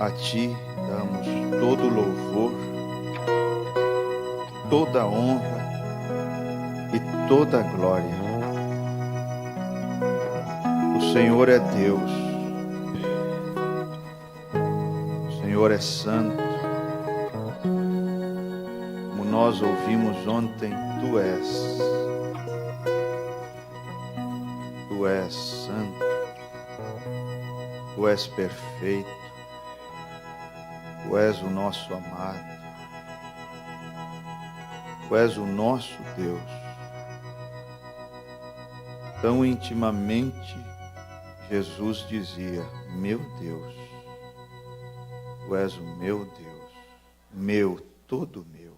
A Ti damos todo louvor, toda honra e toda glória. O Senhor é Deus, o Senhor é santo. Como nós ouvimos ontem, Tu és santo, Tu és perfeito, Tu és o nosso amado, Tu és o nosso Deus. Tão intimamente, Jesus dizia: meu Deus, Tu és o meu Deus, meu, todo meu.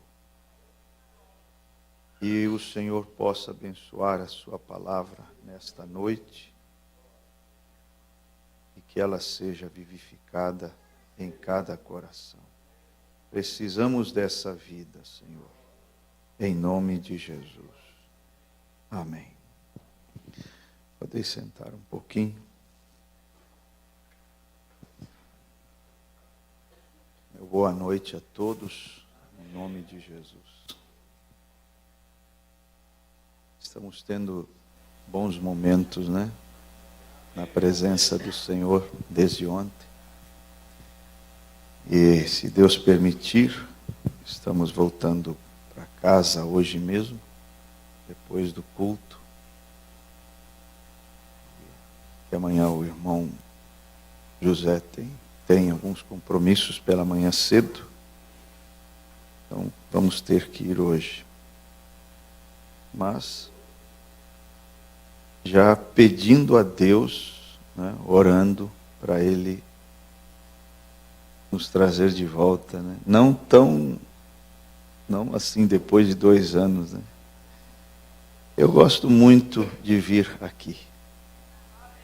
E o Senhor possa abençoar a Sua palavra nesta noite e que ela seja vivificada em cada coração. Precisamos dessa vida, Senhor, em nome de Jesus. Amém. Podem sentar um pouquinho. Boa noite a todos, em nome de Jesus. Estamos tendo bons momentos, né? Na presença do Senhor desde ontem. E se Deus permitir, estamos voltando para casa hoje mesmo, depois do culto. E amanhã o irmão José tem alguns compromissos pela manhã cedo. Então vamos ter que ir hoje. Mas já pedindo a Deus, né, orando para Ele nos trazer de volta, né? Não assim depois de 2 anos, né? Eu gosto muito de vir aqui.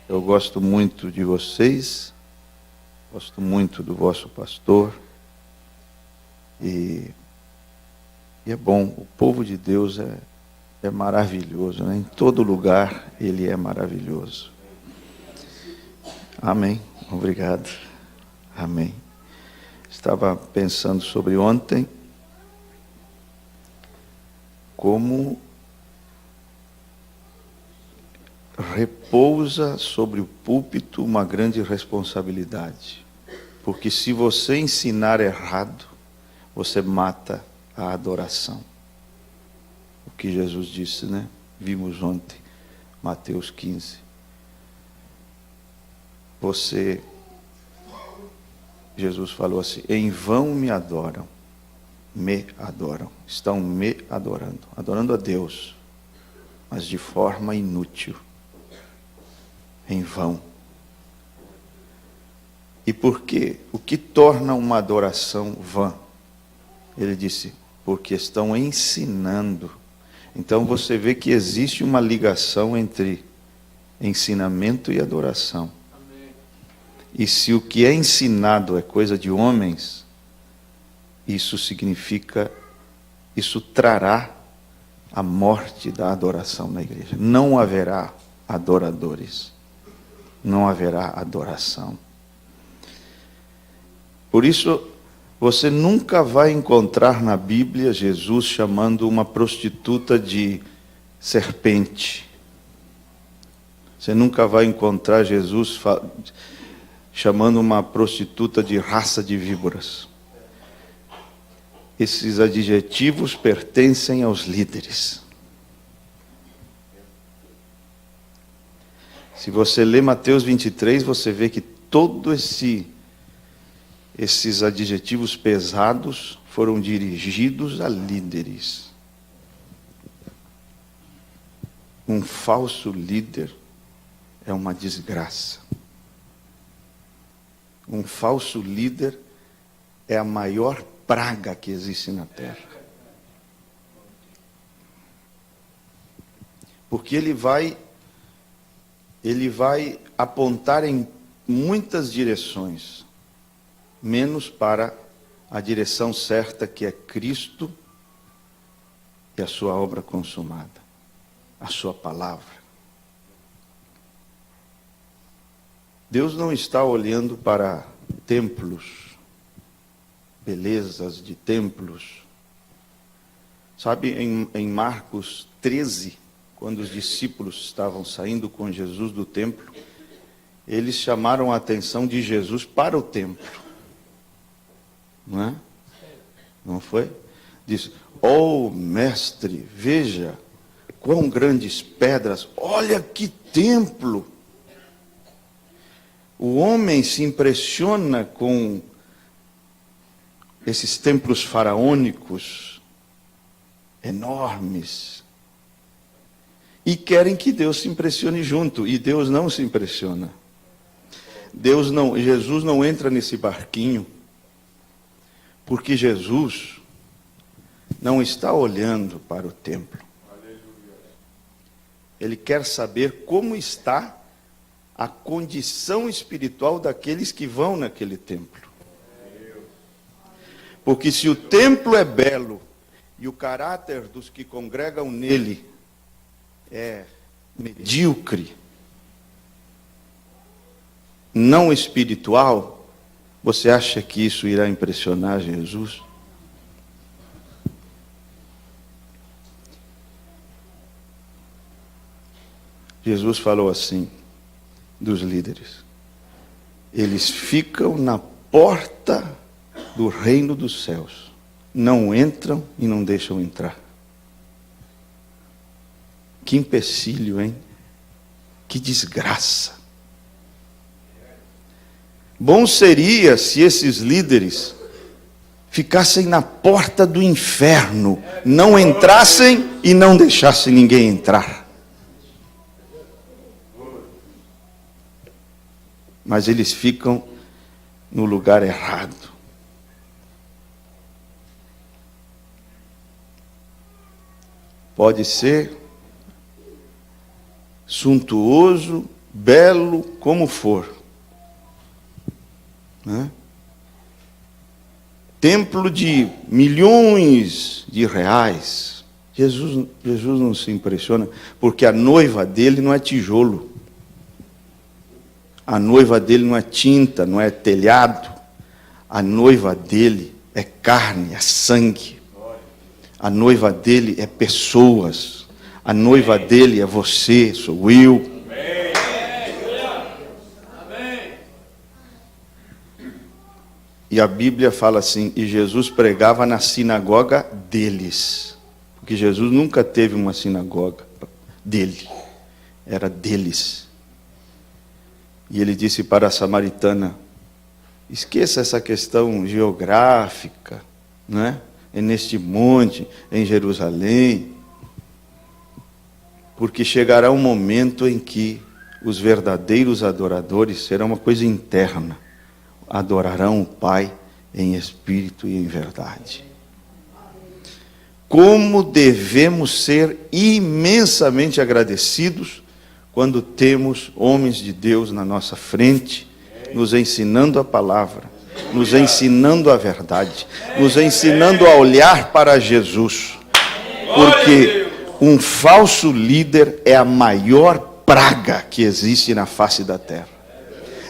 Eu gosto muito de vocês, gosto muito do vosso pastor. E é bom, o povo de Deus é maravilhoso, né? Em todo lugar Ele é maravilhoso. Amém. Obrigado. Amém. Estava pensando sobre ontem, como repousa sobre o púlpito uma grande responsabilidade. Porque se você ensinar errado, você mata a adoração. O que Jesus disse, né? Vimos ontem, Mateus 15. Jesus falou assim: em vão me adoram, estão me adorando a Deus, mas de forma inútil, em vão. E por quê? O que torna uma adoração vã? Ele disse: porque estão ensinando. Então você vê que existe uma ligação entre ensinamento e adoração. E se o que é ensinado é coisa de homens, isso trará a morte da adoração na igreja. Não haverá adoradores, não haverá adoração. Por isso, você nunca vai encontrar na Bíblia Jesus chamando uma prostituta de serpente. Você nunca vai encontrar Jesus chamando uma prostituta de raça de víboras. Esses adjetivos pertencem aos líderes. Se você lê Mateus 23, você vê que todos esses adjetivos pesados foram dirigidos a líderes. Um falso líder é uma desgraça. Um falso líder é a maior praga que existe na terra. Porque ele vai apontar em muitas direções, menos para a direção certa, que é Cristo e a sua obra consumada, a sua palavra. Deus não está olhando para templos, belezas de templos. Sabe, em Marcos 13, quando os discípulos estavam saindo com Jesus do templo, eles chamaram a atenção de Jesus para o templo. Não é? Não foi? Diz: "Oh, mestre, veja quão grandes pedras, olha que templo!" O homem se impressiona com esses templos faraônicos, enormes, e querem que Deus se impressione junto, e Deus não se impressiona. Jesus não entra nesse barquinho, porque Jesus não está olhando para o templo. Ele quer saber como está a condição espiritual daqueles que vão naquele templo. Porque se o templo é belo e o caráter dos que congregam nele é medíocre, não espiritual, você acha que isso irá impressionar Jesus? Jesus falou assim dos líderes: eles ficam na porta do reino dos céus, não entram e não deixam entrar. Que empecilho, hein? Que desgraça. Bom seria se esses líderes ficassem na porta do inferno, não entrassem e não deixassem ninguém entrar. Mas eles ficam no lugar errado. Pode ser suntuoso, belo, como for, né? Templo de milhões de reais. Jesus não se impressiona, porque a noiva dele não é tijolo. A noiva dele não é tinta, não é telhado. A noiva dele é carne, é sangue. A noiva dele é pessoas. A noiva dele é você, sou eu. E a Bíblia fala assim: e Jesus pregava na sinagoga deles. Porque Jesus nunca teve uma sinagoga dele. Era deles. E ele disse para a samaritana: esqueça essa questão geográfica, né? É neste monte, em Jerusalém. Porque chegará um momento em que os verdadeiros adoradores serão uma coisa interna. Adorarão o Pai em espírito e em verdade. Como devemos ser imensamente agradecidos quando temos homens de Deus na nossa frente, nos ensinando a palavra, nos ensinando a verdade, nos ensinando a olhar para Jesus. Porque um falso líder é a maior praga que existe na face da terra.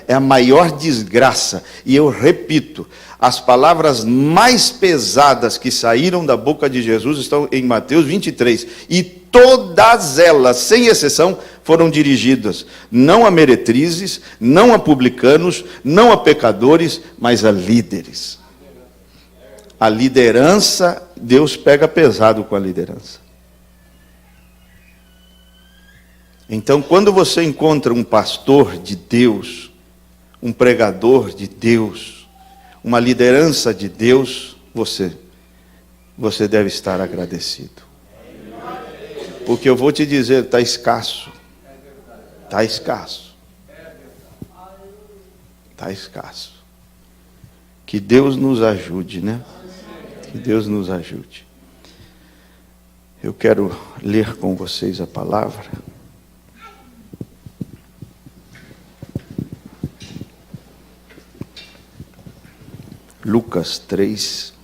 É a maior desgraça. E eu repito, as palavras mais pesadas que saíram da boca de Jesus estão em Mateus 23. E todas elas, sem exceção, foram dirigidas não a meretrizes, não a publicanos, não a pecadores, mas a líderes. A liderança, Deus pega pesado com a liderança. Então, quando você encontra um pastor de Deus, um pregador de Deus, uma liderança de Deus, você deve estar agradecido. Porque eu vou te dizer, está escasso. Está escasso. Está escasso. Que Deus nos ajude, né? Que Deus nos ajude. Eu quero ler com vocês a palavra. Lucas 3.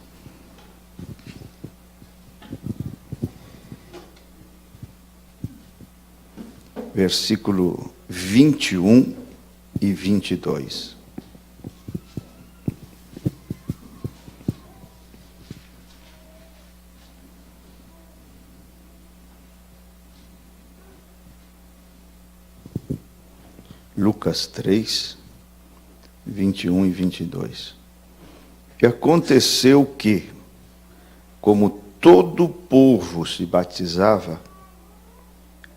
Versículo 21 e 22. Lucas 3, 21 e 22. E aconteceu que, como todo o povo se batizava,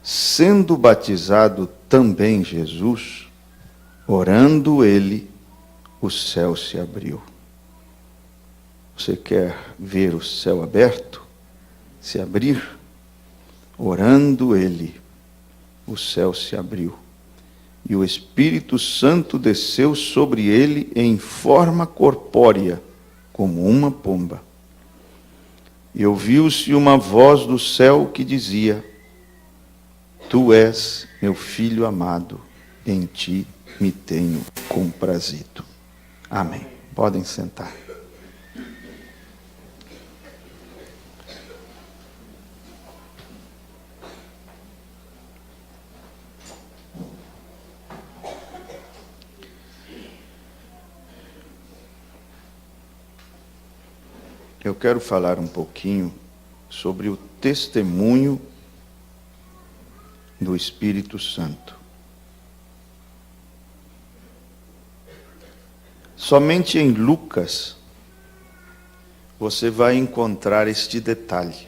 sendo batizado também Jesus, orando ele, o céu se abriu. Você quer ver o céu aberto, se abrir? Orando ele, o céu se abriu. E o Espírito Santo desceu sobre ele em forma corpórea, como uma pomba. E ouviu-se uma voz do céu que dizia: Tu és meu filho amado, em ti me tenho comprazido. Amém. Podem sentar. Eu quero falar um pouquinho sobre o testemunho do Espírito Santo. Somente em Lucas você vai encontrar este detalhe,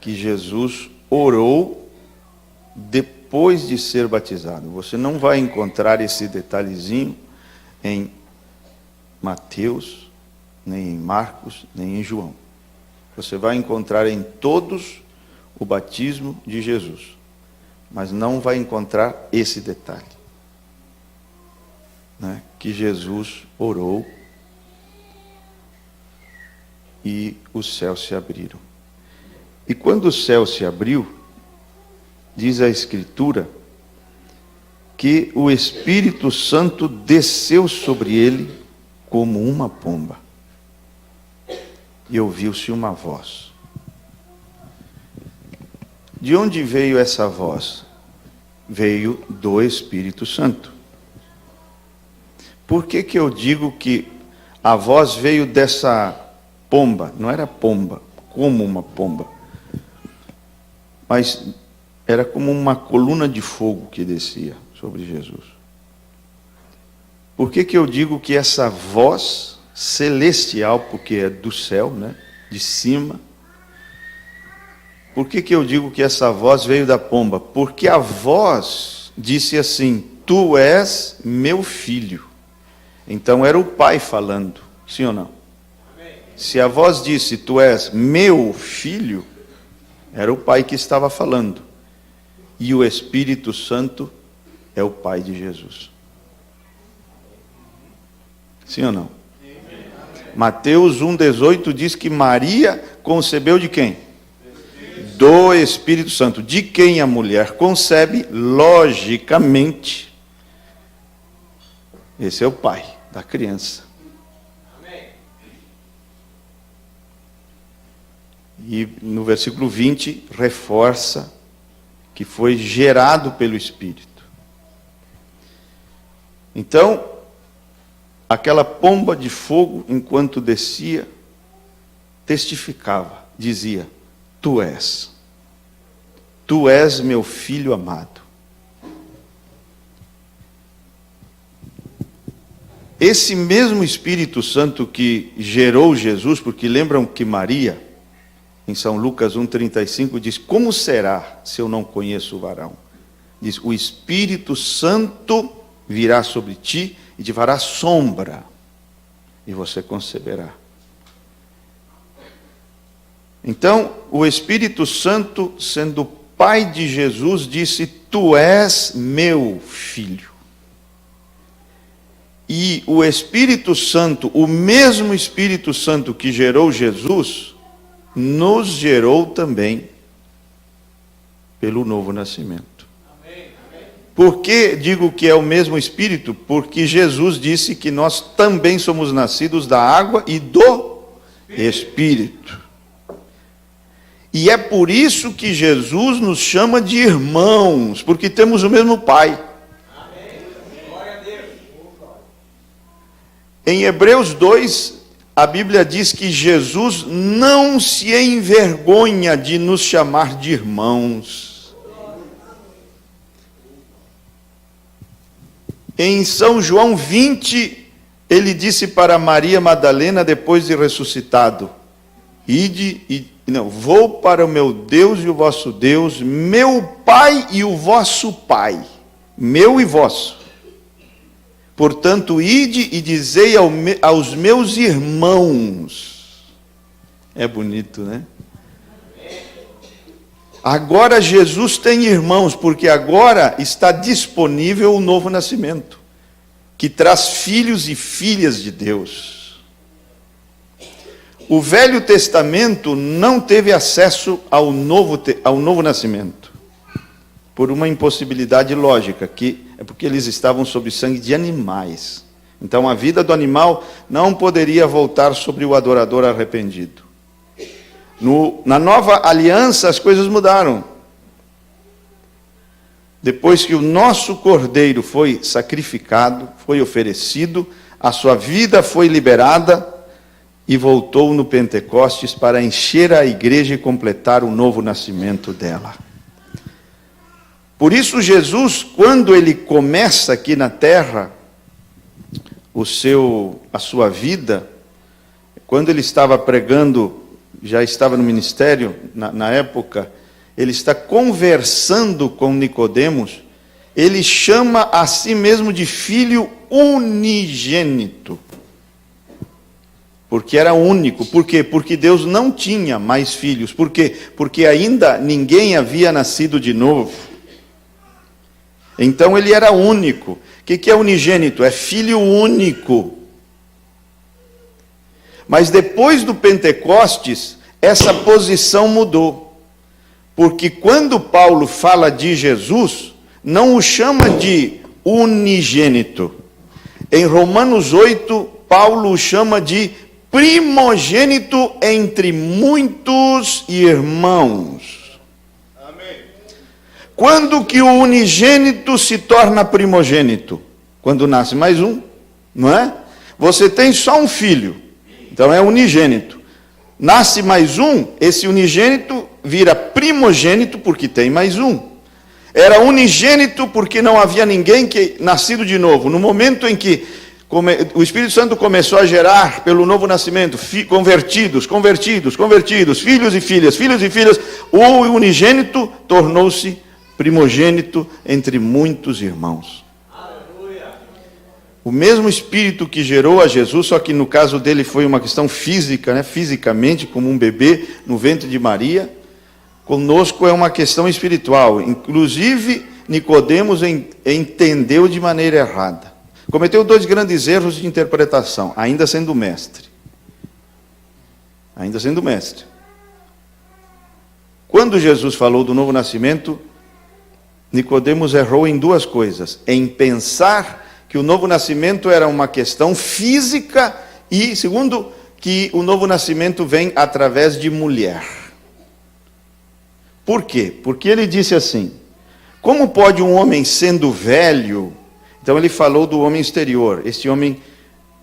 que Jesus orou depois de ser batizado. Você não vai encontrar esse detalhezinho em Mateus, nem em Marcos, nem em João. Você vai encontrar em todos o batismo de Jesus, mas não vai encontrar esse detalhe, né? Que Jesus orou e os céus se abriram. E quando o céu se abriu, diz a Escritura que o Espírito Santo desceu sobre ele como uma pomba. E ouviu-se uma voz. De onde veio essa voz? Veio do Espírito Santo. Por que eu digo que a voz veio dessa pomba? Não era pomba, como uma pomba, mas era como uma coluna de fogo que descia sobre Jesus. Por que eu digo que essa voz celestial, porque é do céu, né, de cima? Por que eu digo que essa voz veio da pomba? Porque a voz disse assim: Tu és meu filho. Então era o pai falando, sim ou não? Se a voz disse: Tu és meu filho, era o pai que estava falando. E o Espírito Santo é o pai de Jesus. Sim ou não? Mateus 1,18 diz que Maria concebeu de quem? Do Espírito Santo. De quem a mulher concebe, logicamente, esse é o pai da criança. E no versículo 20 reforça que foi gerado pelo Espírito. Então, aquela pomba de fogo, enquanto descia, testificava, dizia: Tu és meu filho amado. Esse mesmo Espírito Santo que gerou Jesus, porque lembram que Maria, em São Lucas 1,35, diz: Como será se eu não conheço o varão? Diz: O Espírito Santo virá sobre ti e te fará sombra, e você conceberá. Então, o Espírito Santo, sendo pai de Jesus, disse: Tu és meu filho. E o Espírito Santo, o mesmo Espírito Santo que gerou Jesus, nos gerou também pelo novo nascimento. Por que digo que é o mesmo Espírito? Porque Jesus disse que nós também somos nascidos da água e do Espírito. E é por isso que Jesus nos chama de irmãos, porque temos o mesmo Pai. Em Hebreus 2, a Bíblia diz que Jesus não se envergonha de nos chamar de irmãos. Em São João 20, ele disse para Maria Madalena, depois de ressuscitado: vou para o meu Deus e o vosso Deus, meu Pai e o vosso Pai, meu e vosso. Portanto, ide e dizei aos meus irmãos. É bonito, né? Agora Jesus tem irmãos, porque agora está disponível o novo nascimento, que traz filhos e filhas de Deus. O Velho Testamento não teve acesso ao novo nascimento, por uma impossibilidade lógica, que é porque eles estavam sob sangue de animais. Então a vida do animal não poderia voltar sobre o adorador arrependido. Na nova aliança as coisas mudaram. Depois que o nosso cordeiro foi sacrificado, foi oferecido, a sua vida foi liberada e voltou no Pentecostes para encher a igreja e completar o novo nascimento dela. Por isso Jesus, quando ele começa aqui na terra a sua vida, quando ele estava pregando, já estava no ministério na época, ele está conversando com Nicodemos, ele chama a si mesmo de filho unigênito. Porque era único. Por quê? Porque Deus não tinha mais filhos. Por quê? Porque ainda ninguém havia nascido de novo. Então ele era único. O que é unigênito? É filho único. Mas depois do Pentecostes, essa posição mudou. Porque quando Paulo fala de Jesus, não o chama de unigênito. Em Romanos 8, Paulo o chama de primogênito entre muitos irmãos. Amém. Quando que o unigênito se torna primogênito? Quando nasce mais um, não é? Você tem só um filho, então é unigênito. Nasce mais um, esse unigênito vira primogênito porque tem mais um. Era unigênito porque não havia ninguém que nascido de novo. No momento em que o Espírito Santo começou a gerar pelo novo nascimento, convertidos, filhos e filhas, o unigênito tornou-se primogênito entre muitos irmãos. Aleluia. O mesmo Espírito que gerou a Jesus, só que no caso dele foi uma questão física, né? Fisicamente, como um bebê no ventre de Maria, conosco é uma questão espiritual. Inclusive, Nicodemos entendeu de maneira errada. Cometeu 2 grandes erros de interpretação, ainda sendo mestre. Quando Jesus falou do novo nascimento, Nicodemos errou em 2 coisas. Em pensar que o novo nascimento era uma questão física e, segundo, que o novo nascimento vem através de mulher. Por quê? Porque ele disse assim: como pode um homem sendo velho... Então ele falou do homem exterior, este homem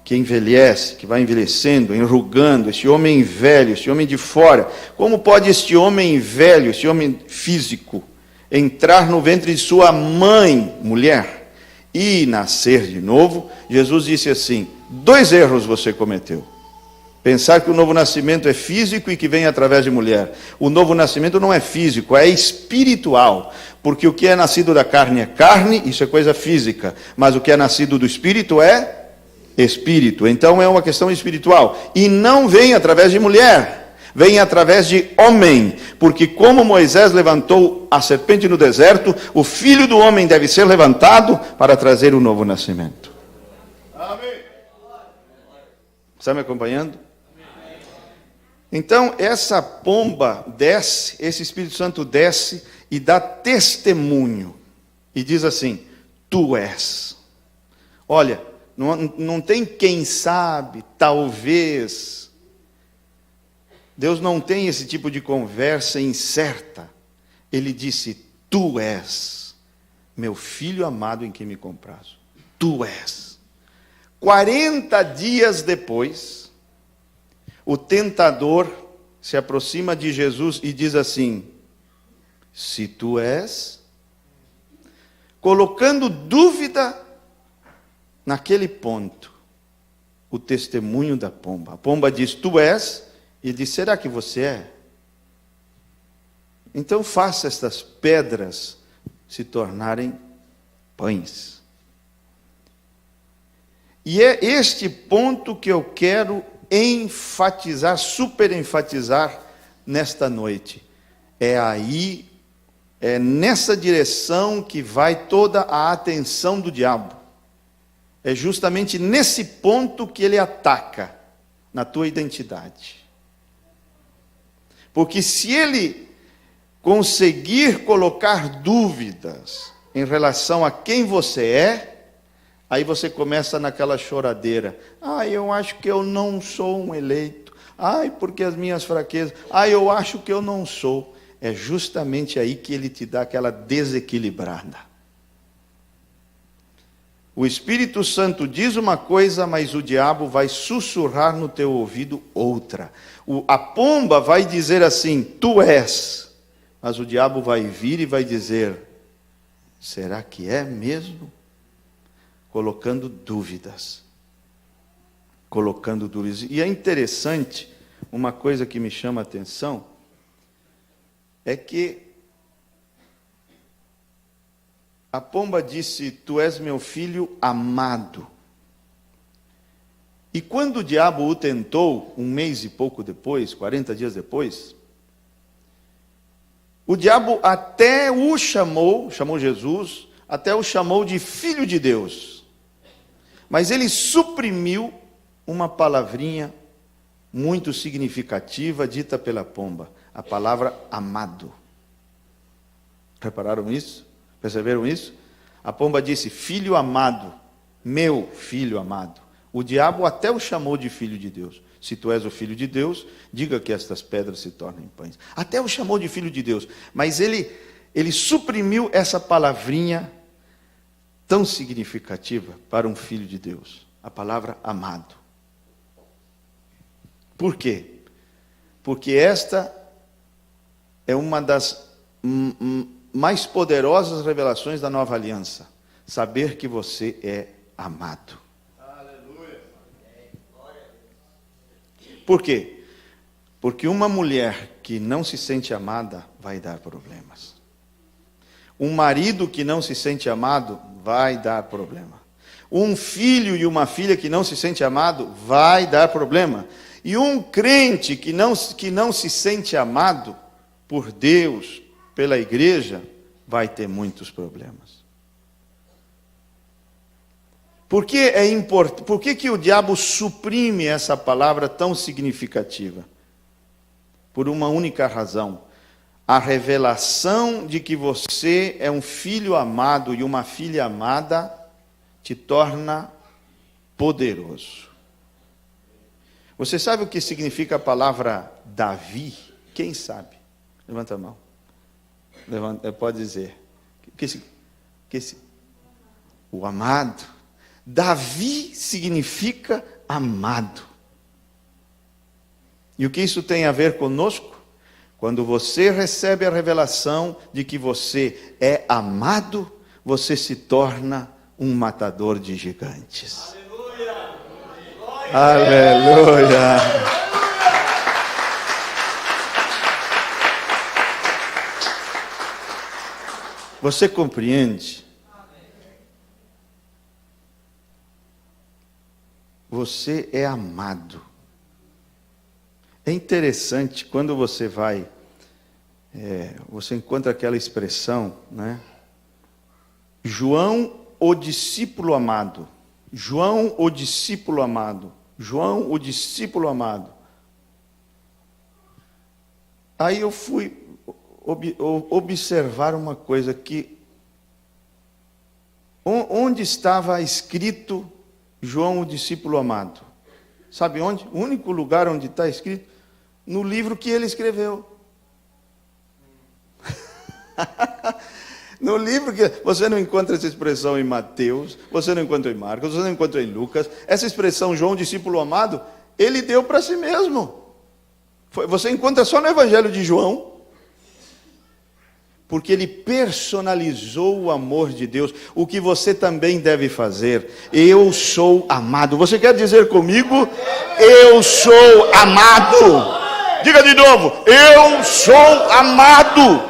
que envelhece, que vai envelhecendo, enrugando, este homem velho, este homem de fora. Como pode este homem velho, este homem físico, entrar no ventre de sua mãe, mulher, e nascer de novo? Jesus disse assim: 2 erros você cometeu. Pensar que o novo nascimento é físico e que vem através de mulher. O novo nascimento não é físico, é espiritual. Porque o que é nascido da carne é carne, isso é coisa física. Mas o que é nascido do espírito é espírito. Então é uma questão espiritual. E não vem através de mulher, vem através de homem. Porque como Moisés levantou a serpente no deserto, o Filho do Homem deve ser levantado para trazer o novo nascimento. Amém. Está me acompanhando? Então, essa pomba desce, esse Espírito Santo desce e dá testemunho. E diz assim: tu és. Olha, não tem quem sabe, talvez. Deus não tem esse tipo de conversa incerta. Ele disse: tu és, meu filho amado em quem me comprazo. Tu és. 40 dias depois, o tentador se aproxima de Jesus e diz assim: se tu és, colocando dúvida naquele ponto, o testemunho da pomba. A pomba diz, tu és, e ele diz, será que você é? Então faça estas pedras se tornarem pães. E é este ponto que eu quero enfatizar, super enfatizar nesta noite. É aí, é nessa direção que vai toda a atenção do diabo. É justamente nesse ponto que ele ataca na tua identidade. Porque se ele conseguir colocar dúvidas em relação a quem você é, aí você começa naquela choradeira. Eu acho que eu não sou um eleito. Porque as minhas fraquezas. Eu acho que eu não sou. É justamente aí que ele te dá aquela desequilibrada. O Espírito Santo diz uma coisa, mas o diabo vai sussurrar no teu ouvido outra. A pomba vai dizer assim, tu és. Mas o diabo vai vir e vai dizer, será que é mesmo? Colocando dúvidas. Colocando dúvidas. E é interessante, uma coisa que me chama a atenção, é que a pomba disse, tu és meu filho amado. E quando o diabo o tentou, 1 mês e pouco depois, 40 dias depois, o diabo até o chamou Jesus, até o chamou de filho de Deus. Mas ele suprimiu uma palavrinha muito significativa dita pela pomba, a palavra amado. Repararam isso? Perceberam isso? A pomba disse, filho amado, meu filho amado. O diabo até o chamou de filho de Deus. Se tu és o filho de Deus, diga que estas pedras se tornem pães. Até o chamou de filho de Deus. Mas ele suprimiu essa palavrinha tão significativa para um filho de Deus. A palavra amado. Por quê? Porque esta é uma das mais poderosas revelações da nova aliança. Saber que você é amado. Aleluia. Por quê? Porque uma mulher que não se sente amada vai dar problemas. Um marido que não se sente amado vai dar problema. Um filho e uma filha que não se sente amado vai dar problema. E um crente que não se sente amado por Deus, pela igreja, vai ter muitos problemas. Por que é importante? Por que o diabo suprime essa palavra tão significativa? Por uma única razão. A revelação de que você é um filho amado e uma filha amada te torna poderoso. Você sabe o que significa a palavra Davi? Quem sabe? Levanta a mão. Pode dizer. O amado. Davi significa amado. E o que isso tem a ver conosco? Quando você recebe a revelação de que você é amado, você se torna um matador de gigantes. Aleluia! Aleluia! Você compreende? Você é amado. É interessante, quando você vai, você encontra aquela expressão, né? João, o discípulo amado. João, o discípulo amado. João, o discípulo amado. Aí eu fui observar uma coisa que... Onde estava escrito João, o discípulo amado? Sabe onde? O único lugar onde está escrito? No livro que ele escreveu. No livro que... Você não encontra essa expressão em Mateus, você não encontra em Marcos, você não encontra em Lucas. Essa expressão, João, discípulo amado, ele deu para si mesmo. Você encontra só no Evangelho de João. porque ele personalizou o amor de Deus. O que você também deve fazer. Eu sou amado. Você quer dizer comigo? Eu sou amado. Diga de novo. Eu sou amado.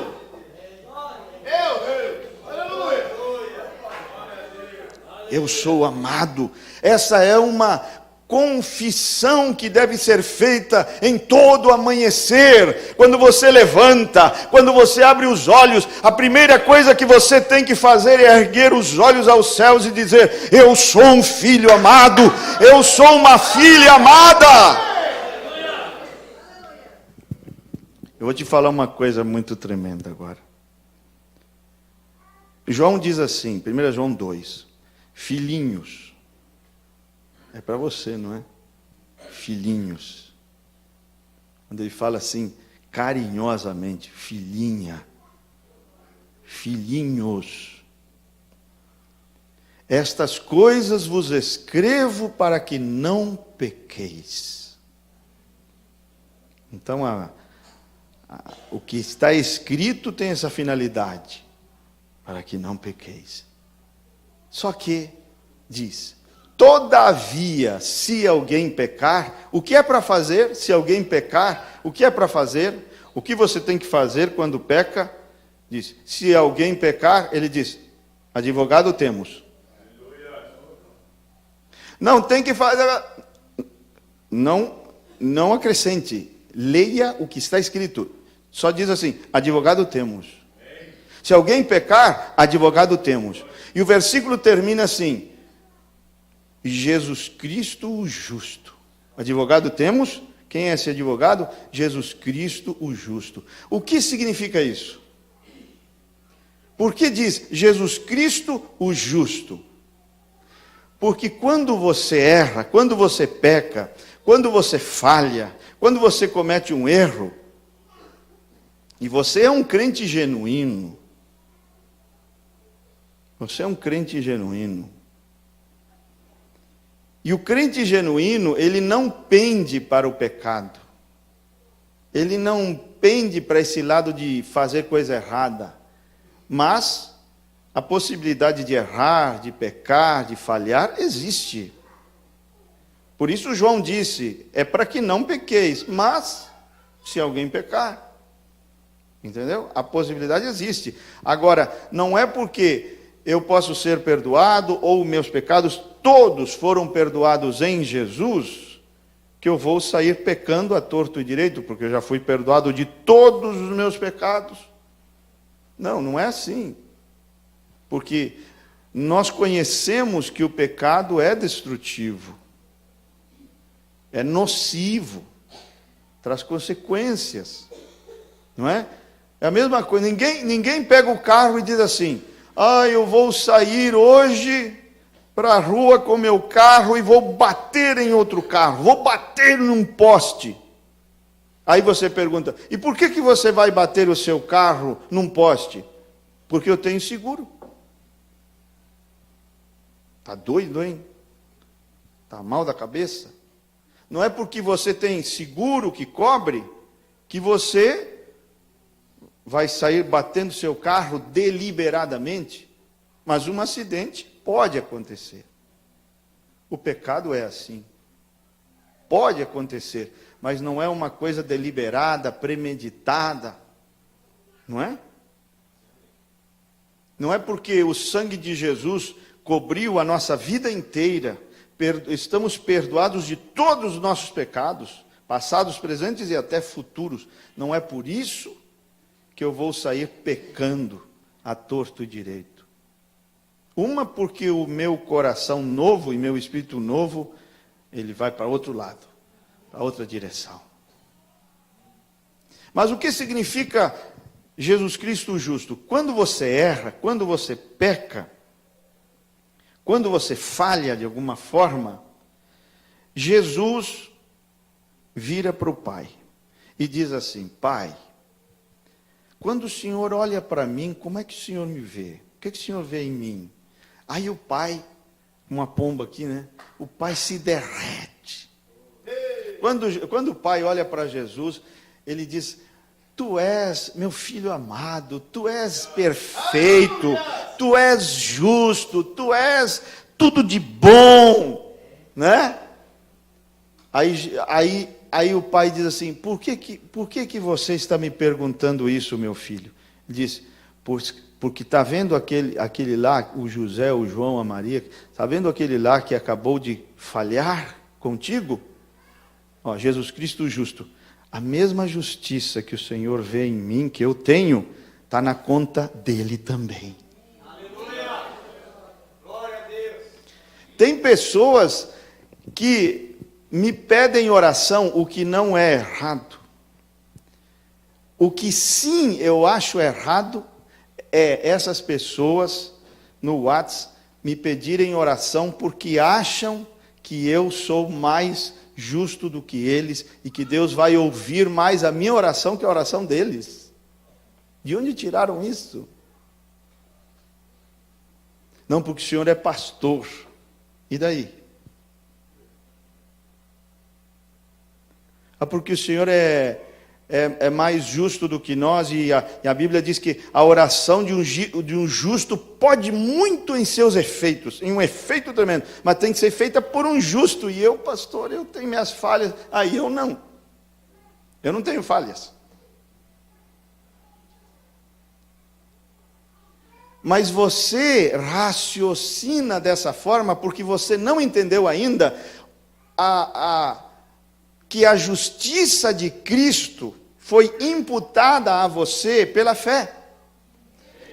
Eu sou amado. Essa é uma confissão que deve ser feita em todo amanhecer. Quando você levanta, quando você abre os olhos, a primeira coisa que você tem que fazer é erguer os olhos aos céus e dizer: eu sou um filho amado, eu sou uma filha amada. Eu vou te falar uma coisa muito tremenda agora. João diz assim, 1 João 2, filhinhos. É para você, não é? Filhinhos. Quando ele fala assim, carinhosamente, filhinha, filhinhos. Estas coisas vos escrevo para que não pequeis. Então, o que está escrito tem essa finalidade, para que não pequeis. Só que, diz, todavia, se alguém pecar, o que é para fazer? Se alguém pecar, o que é para fazer? O que você tem que fazer quando peca? Diz, se alguém pecar, ele diz, advogado temos. Não tem que fazer, não acrescente, leia o que está escrito. Só diz assim, advogado temos. Se alguém pecar, advogado temos. E o versículo termina assim, Jesus Cristo o justo. Advogado temos? Quem é esse advogado? Jesus Cristo o justo. O que significa isso? Por que diz Jesus Cristo o justo? Porque quando você erra, quando você peca, quando você falha, quando você comete um erro, e você é um crente genuíno, você é um crente genuíno, e o crente genuíno, ele não pende para o pecado. Ele não pende para esse lado de fazer coisa errada. Mas a possibilidade de errar, de pecar, de falhar, existe. Por isso João disse, é para que não pequeis, mas se alguém pecar. Entendeu? A possibilidade existe. Agora, não é porque eu posso ser perdoado, ou meus pecados todos foram perdoados em Jesus, que eu vou sair pecando a torto e direito, porque eu já fui perdoado de todos os meus pecados. Não, não é assim. Porque nós conhecemos que o pecado é destrutivo, é nocivo, traz consequências, não é? É a mesma coisa, ninguém pega o carro e diz assim, eu vou sair hoje para a rua com meu carro e vou bater em outro carro, vou bater num poste. Aí você pergunta, e por que você vai bater o seu carro num poste? Porque eu tenho seguro. Está doido, hein? Está mal da cabeça? Não é porque você tem seguro que cobre, que você vai sair batendo seu carro deliberadamente, mas um acidente pode acontecer. O pecado é assim. Pode acontecer, mas não é uma coisa deliberada, premeditada. Não é? Não é porque o sangue de Jesus cobriu a nossa vida inteira, estamos perdoados de todos os nossos pecados, passados, presentes e até futuros. Não é por isso que eu vou sair pecando a torto e direito. Uma, porque o meu coração novo e meu espírito novo, ele vai para outro lado, para outra direção. Mas o que significa Jesus Cristo justo? Quando você erra, quando você peca, quando você falha de alguma forma, Jesus vira para o Pai e diz assim, Pai, quando o Senhor olha para mim, como é que o Senhor me vê? O que o Senhor vê em mim? Aí o Pai, uma pomba aqui, né? O Pai se derrete. Quando o Pai olha para Jesus, ele diz, Tu és meu filho amado, tu és perfeito, tu és justo, tu és tudo de bom, né? Aí o pai diz assim, por que você está me perguntando isso, meu filho? Ele diz, porque está vendo aquele lá, o José, o João, a Maria, está vendo aquele lá que acabou de falhar contigo? Ó, Jesus Cristo justo. A mesma justiça que o Senhor vê em mim, que eu tenho, está na conta dele também. Aleluia! Glória a Deus! Tem pessoas que me pedem oração, o que não é errado. O que sim eu acho errado é essas pessoas no WhatsApp me pedirem oração porque acham que eu sou mais justo do que eles e que Deus vai ouvir mais a minha oração que a oração deles. De onde tiraram isso? Não, porque o Senhor é pastor. E daí? Ah, porque o Senhor é mais justo do que nós, e a Bíblia diz que a oração de um justo pode muito em seus efeitos, em um efeito tremendo, mas tem que ser feita por um justo, e eu, pastor, eu tenho minhas falhas, aí eu não tenho falhas. Mas você raciocina dessa forma, porque você não entendeu ainda que a justiça de Cristo foi imputada a você pela fé.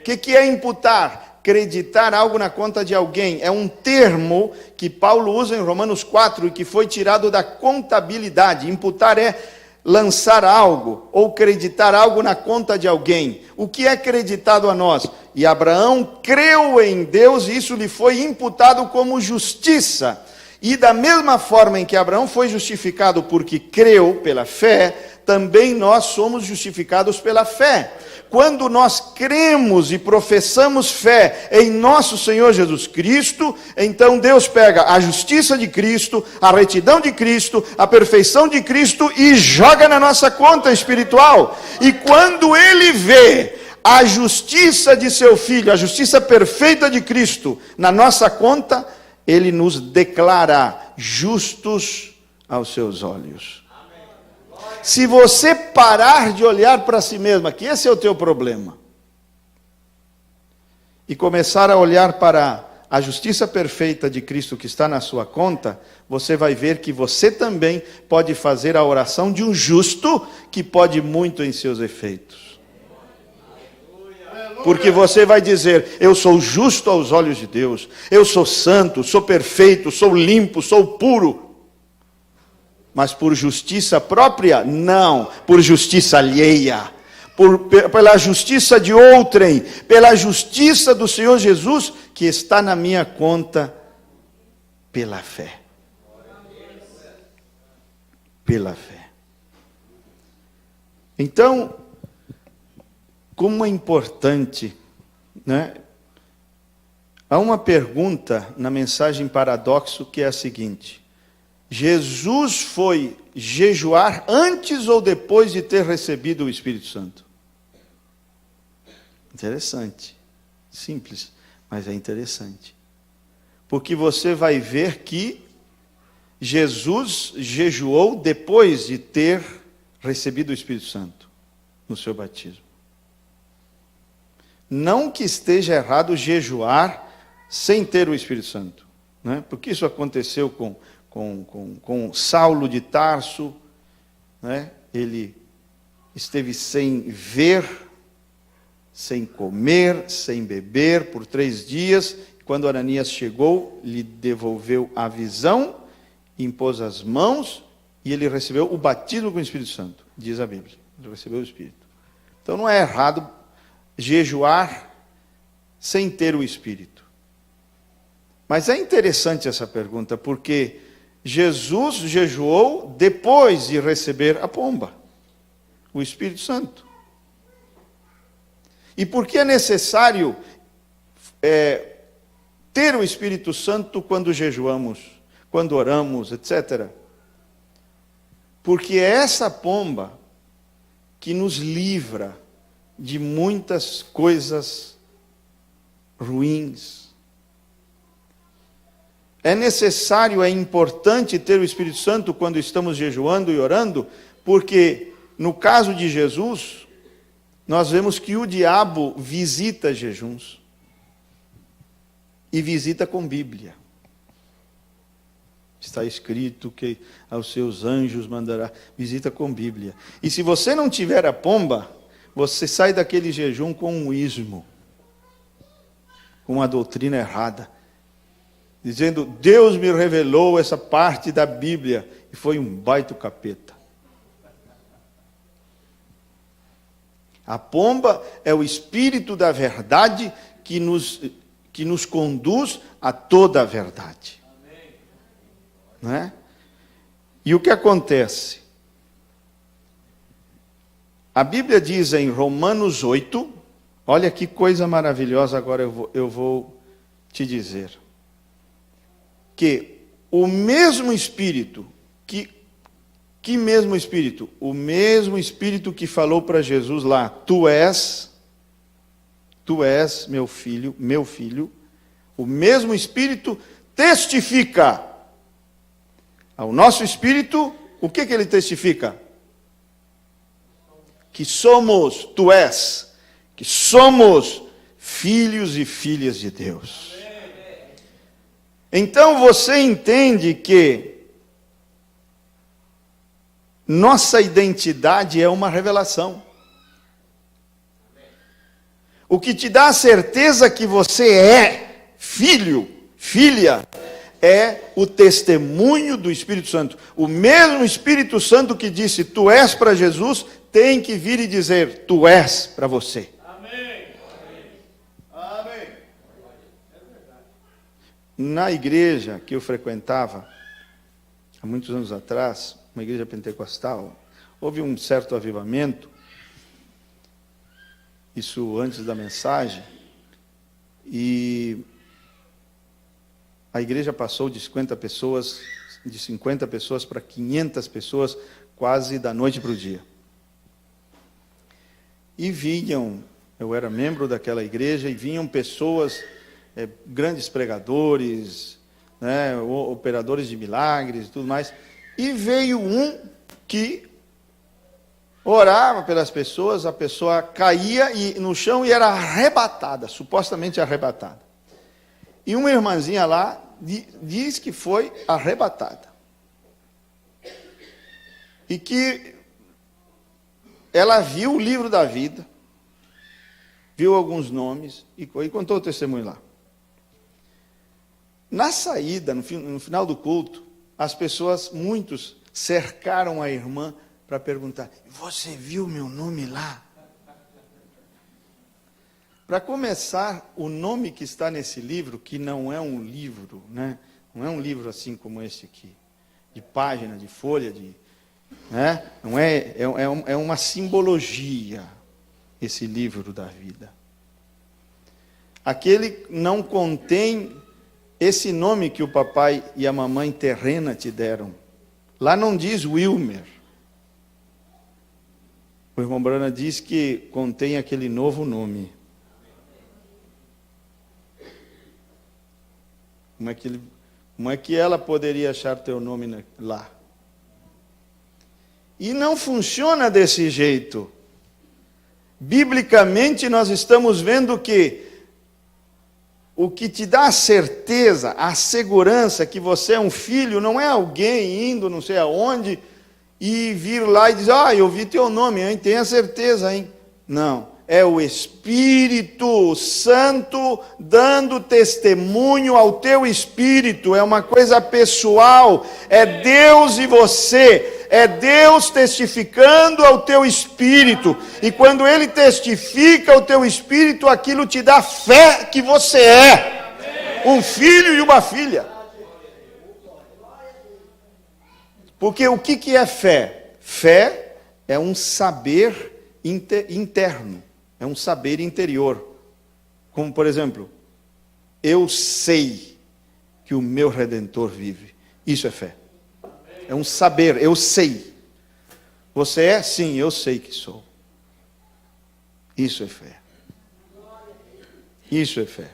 O que é imputar? Acreditar algo na conta de alguém. É um termo que Paulo usa em Romanos 4 e que foi tirado da contabilidade. Imputar é lançar algo ou acreditar algo na conta de alguém. O que é acreditado a nós? E Abraão creu em Deus e isso lhe foi imputado como justiça. E da mesma forma em que Abraão foi justificado porque creu pela fé, também nós somos justificados pela fé. Quando nós cremos e professamos fé em nosso Senhor Jesus Cristo, então Deus pega a justiça de Cristo, a retidão de Cristo, a perfeição de Cristo e joga na nossa conta espiritual. E quando Ele vê a justiça de seu Filho, a justiça perfeita de Cristo na nossa conta, Ele nos declara justos aos seus olhos. Se você parar de olhar para si mesmo, que esse é o teu problema, e começar a olhar para a justiça perfeita de Cristo que está na sua conta, você vai ver que você também pode fazer a oração de um justo que pode muito em seus efeitos. Porque você vai dizer, eu sou justo aos olhos de Deus, eu sou santo, sou perfeito, sou limpo, sou puro. Mas por justiça própria? Não, por justiça alheia, pela justiça de outrem, pela justiça do Senhor Jesus, que está na minha conta pela fé. Pela fé. Então, como é importante, né? Há uma pergunta na mensagem Paradoxo que é a seguinte: Jesus foi jejuar antes ou depois de ter recebido o Espírito Santo? Interessante. Simples, mas é interessante. Porque você vai ver que Jesus jejuou depois de ter recebido o Espírito Santo no seu batismo. Não que esteja errado jejuar sem ter o Espírito Santo, né? Porque isso aconteceu com Saulo de Tarso, né? Ele esteve sem ver, sem comer, sem beber por 3 dias. Quando Ananias chegou, lhe devolveu a visão, impôs as mãos e ele recebeu o batismo com o Espírito Santo, diz a Bíblia. Ele recebeu o Espírito. Então não é errado jejuar sem ter o Espírito. Mas é interessante essa pergunta, porque Jesus jejuou depois de receber a pomba, o Espírito Santo. E por que é necessário ter o Espírito Santo quando jejuamos, quando oramos, etc.? Porque essa pomba que nos livra de muitas coisas ruins. É necessário, é importante ter o Espírito Santo quando estamos jejuando e orando, porque no caso de Jesus, nós vemos que o diabo visita jejuns e visita com Bíblia. Está escrito que aos seus anjos mandará, visita com Bíblia. E se você não tiver a pomba, você sai daquele jejum com um ismo, com uma doutrina errada, dizendo, Deus me revelou essa parte da Bíblia, e foi um baita capeta. A pomba é o Espírito da verdade que nos conduz a toda a verdade. Não é? E o que acontece? A Bíblia diz em Romanos 8, olha que coisa maravilhosa, agora eu vou te dizer, que o mesmo Espírito, que mesmo Espírito? O mesmo Espírito que falou para Jesus lá, tu és meu filho, o mesmo Espírito testifica ao nosso Espírito, o que ele testifica? Que somos, que somos filhos e filhas de Deus. Então você entende que nossa identidade é uma revelação. O que te dá a certeza que você é filho, filha, é o testemunho do Espírito Santo. O mesmo Espírito Santo que disse, tu és para Jesus, tem que vir e dizer, tu és para você. Amém. Amém. Na igreja que eu frequentava, há muitos anos atrás, uma igreja pentecostal, houve um certo avivamento, isso antes da mensagem, e a igreja passou de 50 pessoas para 500 pessoas, quase da noite para o dia. E vinham, eu era membro daquela igreja, e vinham pessoas, grandes pregadores, né, operadores de milagres e tudo mais, e veio um que orava pelas pessoas, a pessoa caía no chão e era arrebatada, supostamente arrebatada. E uma irmãzinha lá diz que foi arrebatada. E que ela viu o livro da vida, viu alguns nomes e contou o testemunho lá. Na saída, no final do culto, as pessoas, muitos, cercaram a irmã para perguntar, você viu meu nome lá? Para começar, o nome que está nesse livro, que não é um livro, né? Não é um livro assim como esse aqui, de página, de folha, né? Não é uma simbologia, esse livro da vida. Aquele não contém esse nome que o papai e a mamãe terrena te deram. Lá não diz Wilmer. O irmão Brana diz que contém aquele novo nome. Como é que ela poderia achar teu nome lá? E não funciona desse jeito. Biblicamente nós estamos vendo que o que te dá a certeza, a segurança que você é um filho, não é alguém indo não sei aonde e vir lá e dizer, eu vi teu nome, hein? Tenha certeza, hein? Não. É o Espírito Santo dando testemunho ao teu espírito, é uma coisa pessoal, é Deus e você, é Deus testificando ao teu espírito, e quando Ele testifica ao teu espírito, aquilo te dá fé que você é um filho e uma filha. Porque o que é fé? Fé é um saber interno. É um saber interior. Como, por exemplo, eu sei que o meu Redentor vive. Isso é fé. É um saber, eu sei. Você é? Sim, eu sei que sou. Isso é fé. Isso é fé.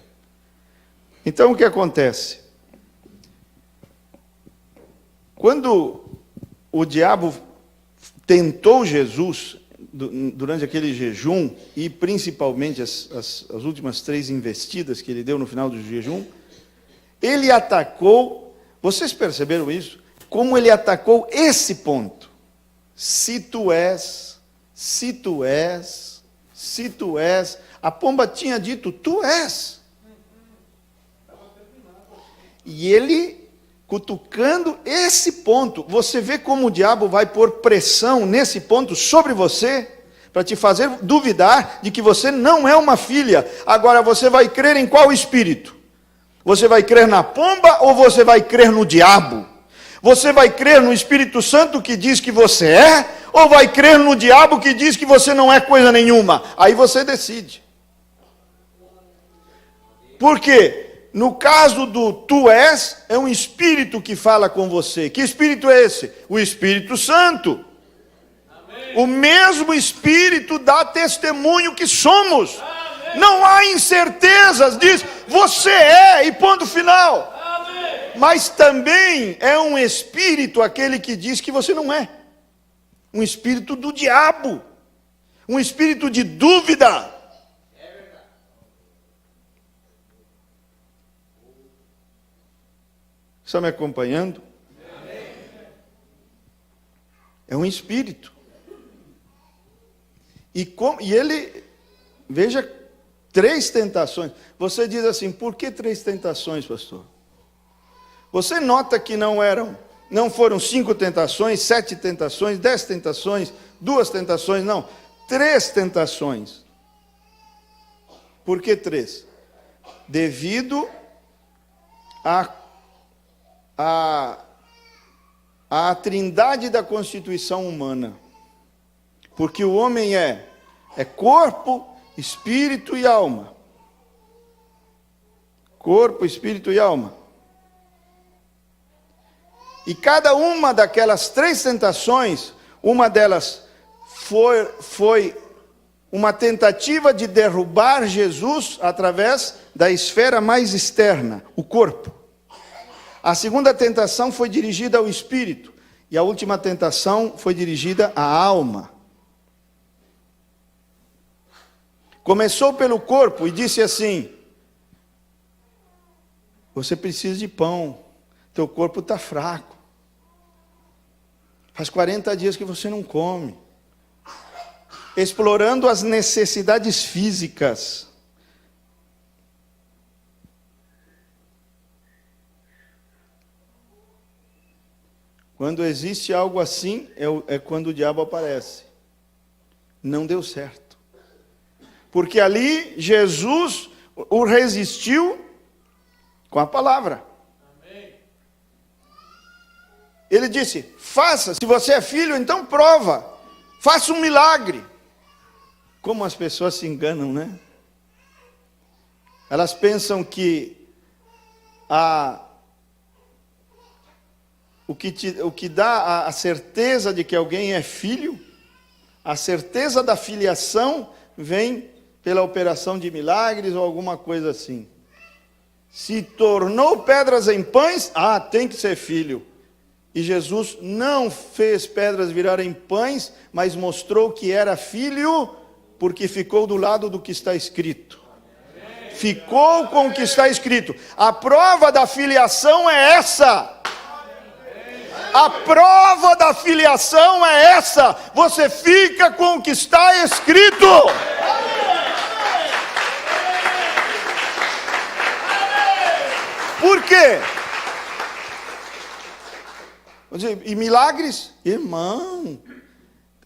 Então o que acontece? Quando o diabo tentou Jesus durante aquele jejum, e principalmente as últimas 3 investidas que ele deu no final do jejum, ele atacou, vocês perceberam isso? Como ele atacou esse ponto. Se tu és, se tu és, se tu és. A pomba tinha dito, tu és. E ele, cutucando esse ponto, você vê como o diabo vai pôr pressão nesse ponto sobre você, para te fazer duvidar de que você não é uma filha. Agora, você vai crer em qual espírito? Você vai crer na pomba ou você vai crer no diabo? Você vai crer no Espírito Santo que diz que você é, ou vai crer no diabo que diz que você não é coisa nenhuma? Aí você decide. Por quê? No caso do tu és, é um espírito que fala com você. Que espírito é esse? O Espírito Santo. Amém. O mesmo espírito dá testemunho que somos. Amém. Não há incertezas, diz, você é, e ponto final. Amém. Mas também é um espírito aquele que diz que você não é. Um espírito do diabo. Um espírito de dúvida. Está me acompanhando? Amém. É um espírito. E ele, veja, 3 tentações. Você diz assim, por que 3 tentações, pastor? Você nota que não foram 5 tentações, 7 tentações, 10 tentações, 2 tentações, não. 3 tentações. Por que 3? Devido a trindade da constituição humana. Porque o homem é corpo, espírito e alma. Corpo, espírito e alma. E cada uma daquelas 3 tentações, uma delas foi uma tentativa de derrubar Jesus através da esfera mais externa, o corpo. A segunda tentação foi dirigida ao espírito. E a última tentação foi dirigida à alma. Começou pelo corpo e disse assim, você precisa de pão, teu corpo está fraco. Faz 40 dias que você não come. Explorando as necessidades físicas. Quando existe algo assim, é quando o diabo aparece. Não deu certo. Porque ali Jesus o resistiu com a palavra. Amém. Ele disse, faça, se você é filho, então prova. Faça um milagre. Como as pessoas se enganam, né? Elas pensam que o que dá a certeza de que alguém é filho, a certeza da filiação vem pela operação de milagres ou alguma coisa assim. Se tornou pedras em pães, tem que ser filho. E Jesus não fez pedras virarem pães, mas mostrou que era filho, porque ficou do lado do que está escrito. Ficou com o que está escrito. A prova da filiação é essa. A prova da filiação é essa. Você fica com o que está escrito. Por quê? E milagres? Irmão,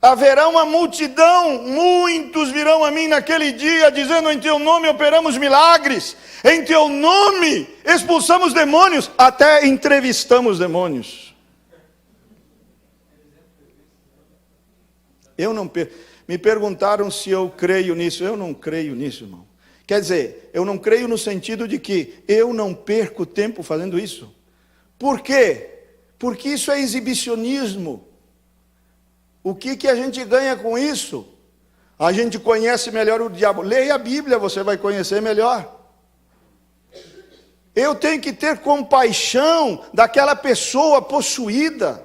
haverá uma multidão, muitos virão a mim naquele dia, dizendo, em teu nome operamos milagres, em teu nome expulsamos demônios, até entrevistamos demônios. Me perguntaram se eu creio nisso. Eu não creio nisso, irmão. Quer dizer, eu não creio no sentido de que eu não perco tempo fazendo isso. Por quê? Porque isso é exibicionismo. O que a gente ganha com isso? A gente conhece melhor o diabo. Leia a Bíblia, você vai conhecer melhor. Eu tenho que ter compaixão daquela pessoa possuída.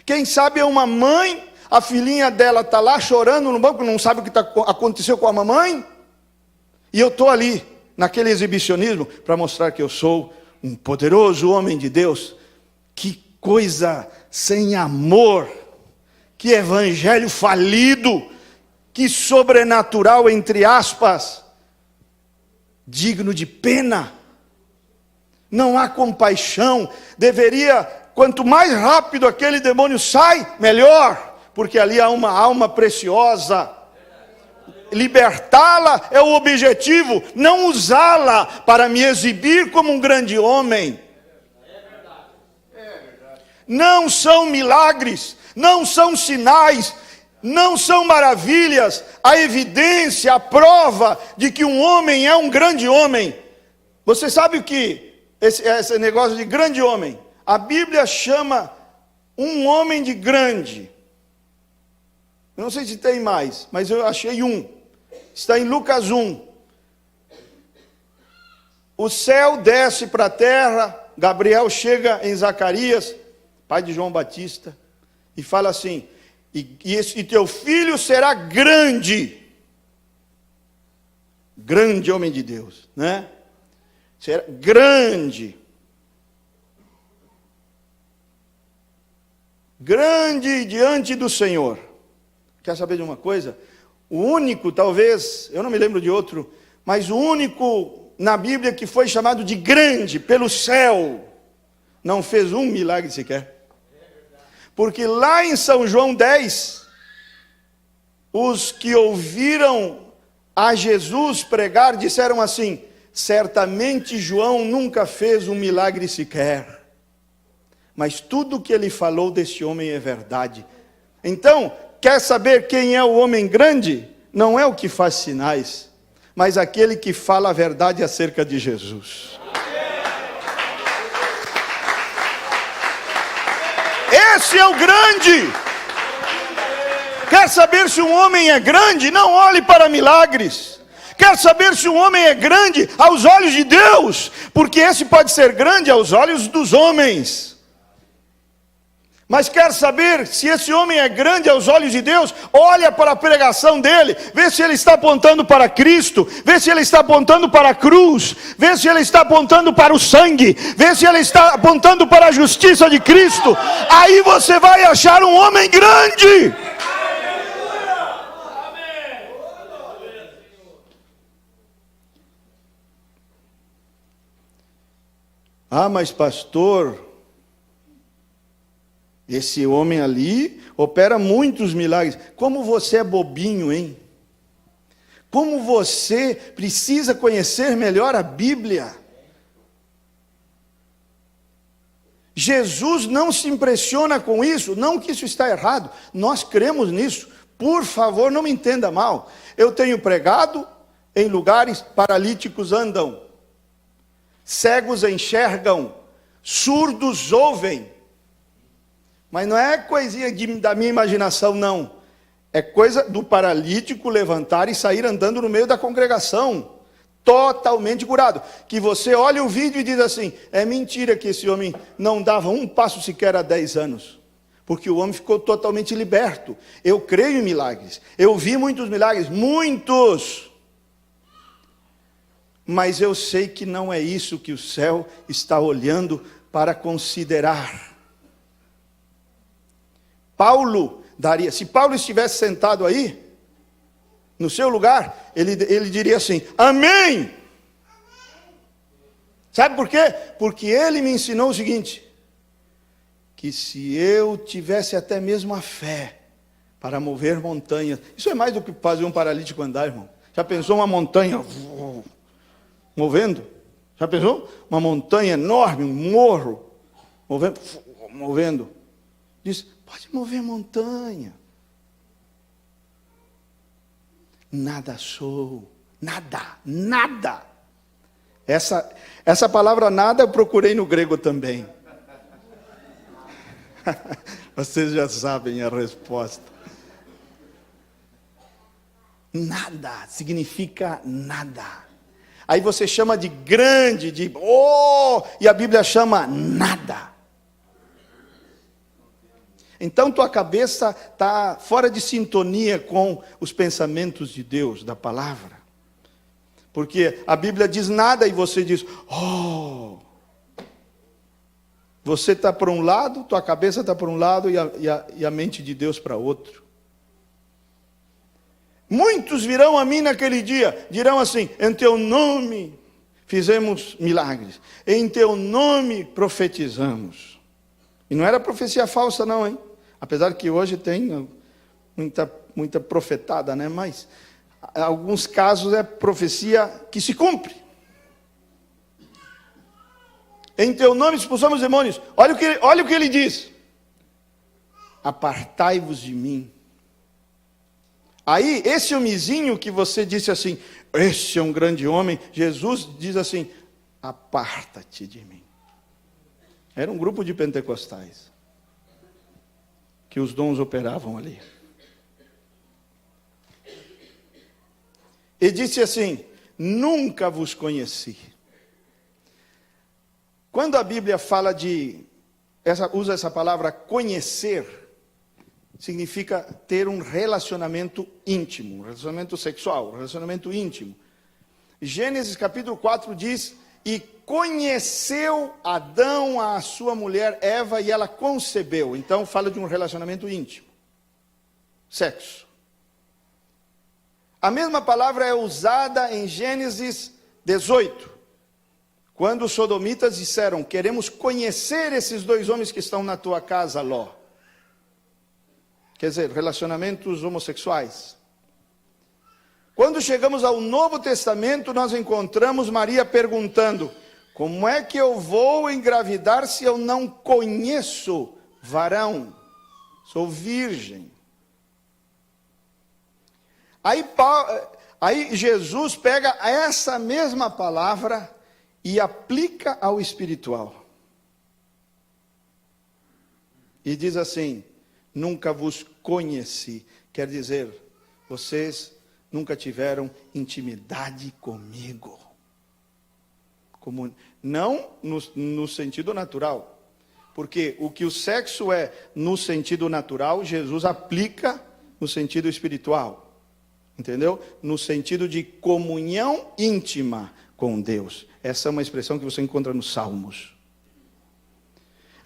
Quem sabe é uma mãe, a filhinha dela está lá chorando no banco, não sabe o que aconteceu com a mamãe. E eu estou ali, naquele exibicionismo, para mostrar que eu sou um poderoso homem de Deus. Que coisa sem amor, que evangelho falido, que sobrenatural, entre aspas, digno de pena. Não há compaixão. Deveria, quanto mais rápido aquele demônio sai, melhor, porque ali há uma alma preciosa. Libertá-la é o objetivo, não usá-la para me exibir como um grande homem. Não são milagres, não são sinais, não são maravilhas, a evidência, a prova de que um homem é um grande homem. Você sabe o que esse negócio de grande homem? A Bíblia chama um homem de grande. Eu não sei se tem mais, mas eu achei um. Está em Lucas 1. O céu desce para a terra, Gabriel chega em Zacarias, pai de João Batista, e fala assim: e teu filho será grande. Grande homem de Deus, né? Será grande. Grande diante do Senhor. Quer saber de uma coisa? O único, talvez, eu não me lembro de outro, mas o único na Bíblia que foi chamado de grande pelo céu, não fez um milagre sequer. Porque lá em São João 10, os que ouviram a Jesus pregar disseram assim: certamente João nunca fez um milagre sequer, mas tudo o que ele falou desse homem é verdade. Então, quer saber quem é o homem grande? Não é o que faz sinais, mas aquele que fala a verdade acerca de Jesus. Esse é o grande. Quer saber se um homem é grande? Não olhe para milagres. Quer saber se um homem é grande aos olhos de Deus? Porque esse pode ser grande aos olhos dos homens. Mas quer saber se esse homem é grande aos olhos de Deus? Olha para a pregação dele, vê se ele está apontando para Cristo, vê se ele está apontando para a cruz, vê se ele está apontando para o sangue, vê se ele está apontando para a justiça de Cristo. Aí você vai achar um homem grande. Ah, mas pastor, esse homem ali opera muitos milagres. Como você é bobinho, hein? Como você precisa conhecer melhor a Bíblia. Jesus não se impressiona com isso, não que isso está errado, nós cremos nisso. Por favor, não me entenda mal. Eu tenho pregado em lugares, paralíticos andam, cegos enxergam, surdos ouvem. Mas não é coisinha da minha imaginação, não. É coisa do paralítico levantar e sair andando no meio da congregação. Totalmente curado. Que você olha o vídeo e diz assim: é mentira que esse homem não dava um passo sequer há 10 anos. Porque o homem ficou totalmente liberto. Eu creio em milagres. Eu vi muitos milagres, muitos. Mas eu sei que não é isso que o céu está olhando para considerar. Paulo daria, se Paulo estivesse sentado aí, no seu lugar, ele diria assim: amém. Sabe por quê? Porque ele me ensinou o seguinte: que se eu tivesse até mesmo a fé para mover montanhas, isso é mais do que fazer um paralítico andar, irmão. Já pensou uma montanha movendo? Já pensou? Uma montanha enorme, um morro, movendo. Diz: pode mover montanha. Nada sou, nada. Essa palavra nada eu procurei no grego também. Vocês já sabem a resposta. Nada significa nada. Aí você chama de grande, de oh, e a Bíblia chama nada. Então tua cabeça está fora de sintonia com os pensamentos de Deus, da palavra. Porque a Bíblia diz nada e você diz, oh. Você está para um lado, tua cabeça está para um lado e a mente de Deus para outro. Muitos virão a mim naquele dia, dirão assim, em teu nome fizemos milagres, em teu nome profetizamos. E não era profecia falsa não, hein? Apesar que hoje tem muita profetada, né? Mas em alguns casos é profecia que se cumpre. Em teu nome expulsamos demônios. Olha o que ele diz. Apartai-vos de mim. Aí, esse homenzinho que você disse assim, esse é um grande homem, Jesus diz assim, aparta-te de mim. Era um grupo de pentecostais, que os dons operavam ali. E disse assim, nunca vos conheci. Quando a Bíblia fala usa essa palavra conhecer, significa ter um relacionamento íntimo, um relacionamento sexual, um relacionamento íntimo. Gênesis capítulo 4 diz, e conheceu Adão a sua mulher Eva e ela concebeu. Então fala de um relacionamento íntimo. Sexo. A mesma palavra é usada em Gênesis 18. Quando os sodomitas disseram, queremos conhecer esses dois homens que estão na tua casa, Ló. Quer dizer, relacionamentos homossexuais. Quando chegamos ao Novo Testamento, nós encontramos Maria perguntando, como é que eu vou engravidar se eu não conheço varão? Sou virgem. Aí Jesus pega essa mesma palavra e aplica ao espiritual. E diz assim, nunca vos conheci. Quer dizer, vocês nunca tiveram intimidade comigo. Não no sentido natural. Porque o que o sexo é no sentido natural, Jesus aplica no sentido espiritual. Entendeu? No sentido de comunhão íntima com Deus. Essa é uma expressão que você encontra nos Salmos.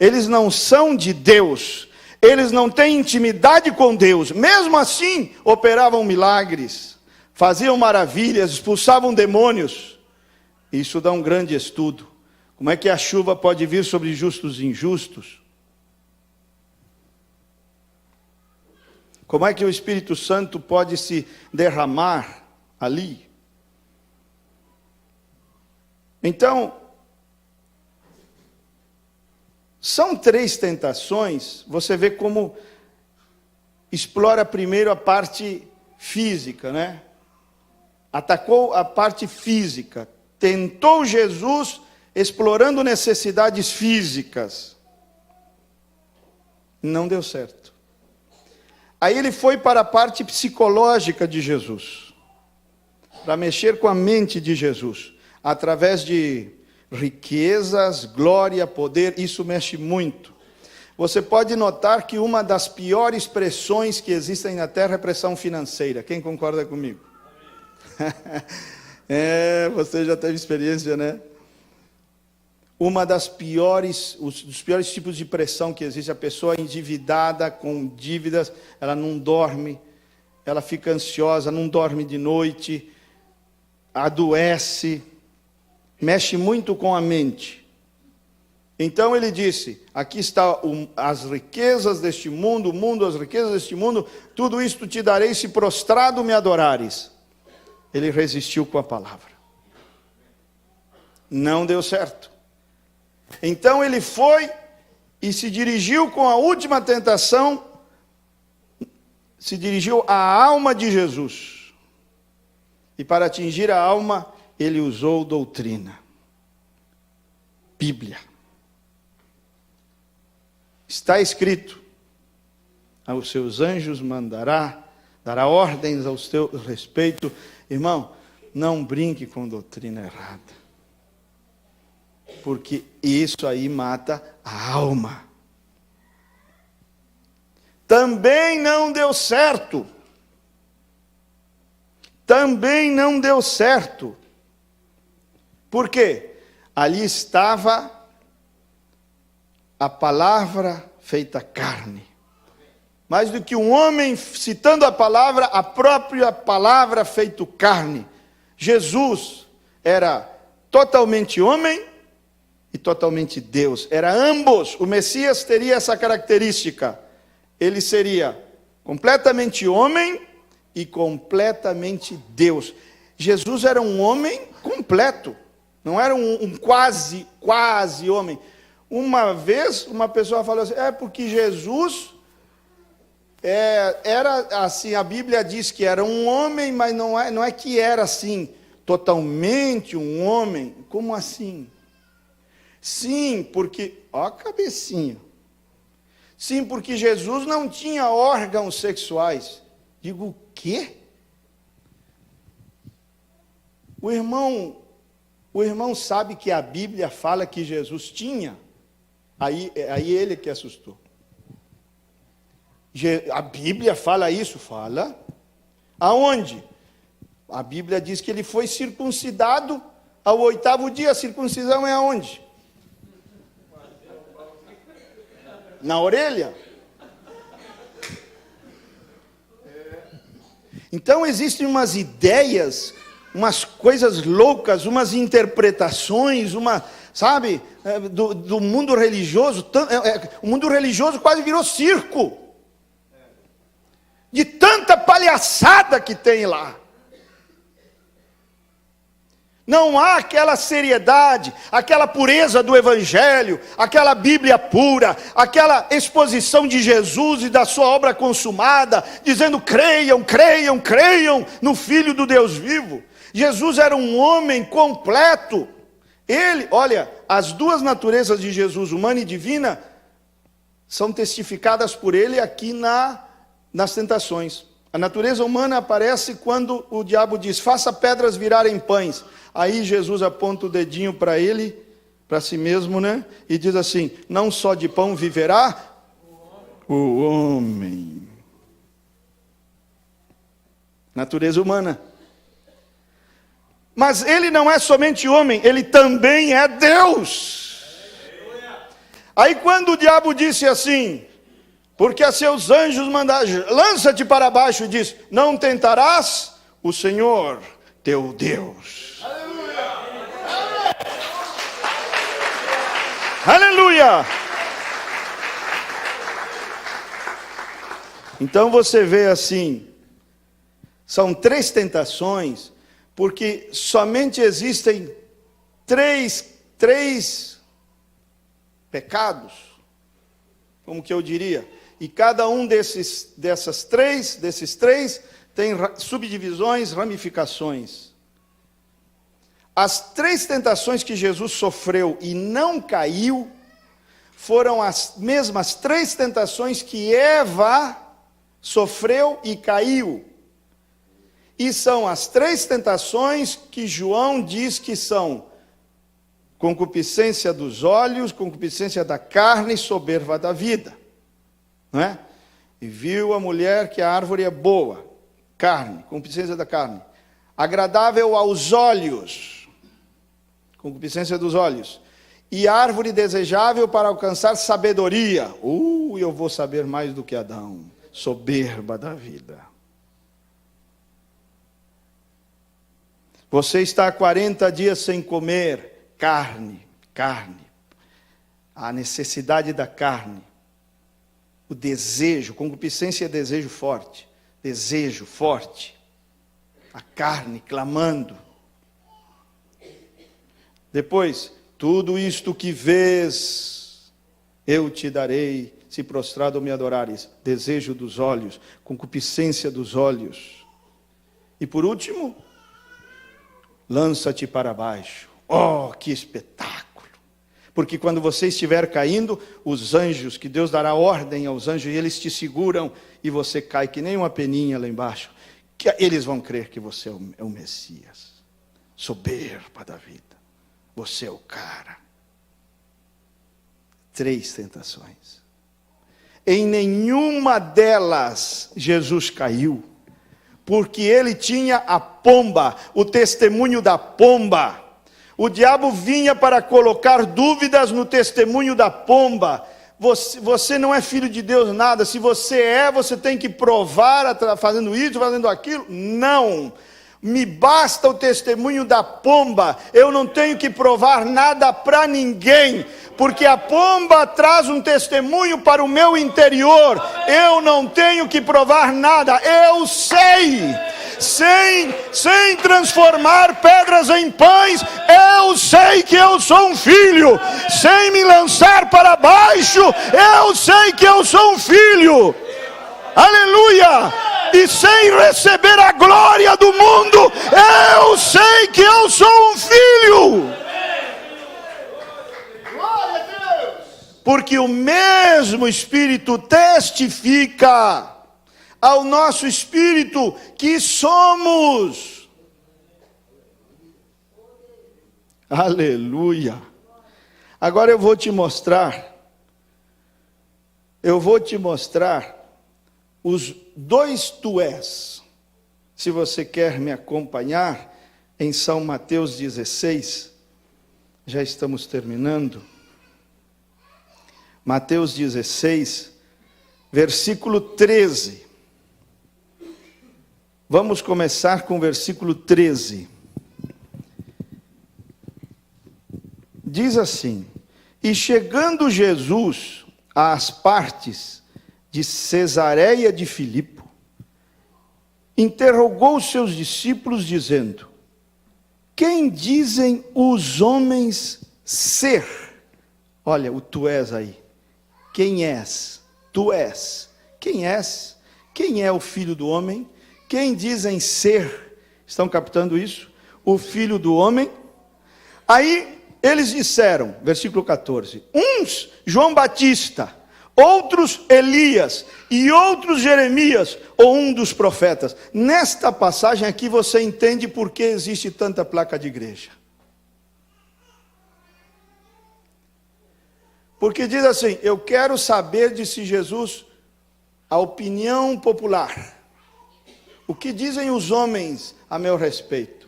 Eles não são de Deus. Eles não têm intimidade com Deus. Mesmo assim, operavam milagres. Faziam maravilhas, expulsavam demônios. Isso dá um grande estudo. Como é que a chuva pode vir sobre justos e injustos? Como é que o Espírito Santo pode se derramar ali? Então, são 3 tentações, você vê como explora primeiro a parte física, né? Atacou a parte física, tentou Jesus explorando necessidades físicas. Não deu certo. Aí ele foi para a parte psicológica de Jesus, para mexer com a mente de Jesus, através de riquezas, glória, poder, isso mexe muito. Você pode notar que uma das piores pressões que existem na Terra é pressão financeira. Quem concorda comigo? Você já teve experiência, né? Uma das piores, dos piores tipos de pressão que existe, a pessoa endividada, com dívidas, ela não dorme, ela fica ansiosa, não dorme de noite, adoece, mexe muito com a mente. Então ele disse, aqui está as riquezas deste mundo, as riquezas deste mundo, tudo isto te darei se prostrado me adorares. Ele resistiu com a palavra. Não deu certo. Então ele foi e se dirigiu com a última tentação, se dirigiu à alma de Jesus. E para atingir a alma, ele usou doutrina. Bíblia. Está escrito, aos seus anjos mandará dará ordens ao seu respeito. Irmão, não brinque com doutrina errada, porque isso aí mata a alma. Também não deu certo. Também não deu certo. Por quê? Ali estava a palavra feita carne. Mais do que um homem citando a palavra, a própria palavra feito carne. Jesus era totalmente homem e totalmente Deus. Era ambos. O Messias teria essa característica. Ele seria completamente homem e completamente Deus. Jesus era um homem completo. Não era um quase homem. Uma vez, uma pessoa falou assim, porque Jesus era assim, a Bíblia diz que era um homem, mas não é que era assim, totalmente um homem. Como assim? Sim, porque, ó a cabecinha. Sim, porque Jesus não tinha órgãos sexuais. Digo, o quê? O irmão sabe que a Bíblia fala que Jesus tinha. Aí ele que assustou. A Bíblia fala isso? Fala. Aonde? A Bíblia diz que ele foi circuncidado ao 8º dia. A circuncisão é aonde? Na orelha. Então existem umas ideias, umas coisas loucas, umas interpretações, sabe, do mundo religioso. O mundo religioso quase virou circo. De tanta palhaçada que tem lá. Não há aquela seriedade, aquela pureza do Evangelho, aquela Bíblia pura, aquela exposição de Jesus e da sua obra consumada, dizendo creiam, creiam, creiam no Filho do Deus vivo. Jesus era um homem completo. Olha, as duas naturezas de Jesus, humana e divina, são testificadas por ele aqui nas tentações. A natureza humana aparece quando o diabo diz, faça pedras virarem pães. Aí Jesus aponta o dedinho para ele, para si mesmo, né? E diz assim, não só de pão viverá o homem. Natureza humana. Mas ele não é somente homem, ele também é Deus. Aí quando o diabo disse assim, porque a seus anjos mandaram, lança-te para baixo, e diz, não tentarás o Senhor teu Deus. Aleluia! Então você vê assim, são 3 tentações, porque somente existem três pecados, como que eu diria, e cada um desses três tem subdivisões, ramificações. As 3 tentações que Jesus sofreu e não caiu, foram as mesmas 3 tentações que Eva sofreu e caiu. E são as 3 tentações que João diz que são concupiscência dos olhos, concupiscência da carne e soberba da vida. Não é? E viu a mulher que a árvore é boa, carne, concupiscência da carne, agradável aos olhos, concupiscência dos olhos, e árvore desejável para alcançar sabedoria. Eu vou saber mais do que Adão, soberba da vida. Você está há 40 dias sem comer carne, a necessidade da carne, o desejo, concupiscência é desejo forte, a carne clamando. Depois, tudo isto que vês, eu te darei, se prostrado me adorares, desejo dos olhos, concupiscência dos olhos. E por último, lança-te para baixo. Oh, que espetáculo! Porque quando você estiver caindo, os anjos, que Deus dará ordem aos anjos, e eles te seguram, e você cai que nem uma peninha lá embaixo, que eles vão crer que você é o Messias. Soberba da vida. Você é o cara. 3 tentações. Em nenhuma delas Jesus caiu, porque ele tinha a pomba, o testemunho da pomba. O diabo vinha para colocar dúvidas no testemunho da pomba. Você não é filho de Deus nada. Se você é, você tem que provar fazendo isso, fazendo aquilo. Não. Me basta o testemunho da pomba. Eu não tenho que provar nada para ninguém. Porque a pomba traz um testemunho para o meu interior. Eu não tenho que provar nada. Eu sei. Sem transformar pedras em pães, eu sei que eu sou um filho. Sem me lançar para baixo, eu sei que eu sou um filho. Aleluia! E sem receber a glória do mundo, eu sei que eu sou um filho. Porque o mesmo Espírito testifica ao nosso espírito que somos. Aleluia. Agora eu vou te mostrar os 2 tu és. Se você quer me acompanhar em São Mateus 16, já estamos terminando. Mateus 16, versículo 13. Vamos começar com o versículo 13. Diz assim: E chegando Jesus às partes de Cesareia de Filipo, interrogou os seus discípulos, dizendo: Quem dizem os homens ser? Olha o tu és aí. Quem és? Tu és. Quem és? Quem é o filho do homem? Quem dizem ser? Estão captando isso? O filho do homem. Aí eles disseram, versículo 14: uns João Batista, outros Elias, e outros Jeremias, ou um dos profetas. Nesta passagem aqui você entende por que existe tanta placa de igreja. Porque diz assim: eu quero saber, disse Jesus, a opinião popular. O que dizem os homens a meu respeito?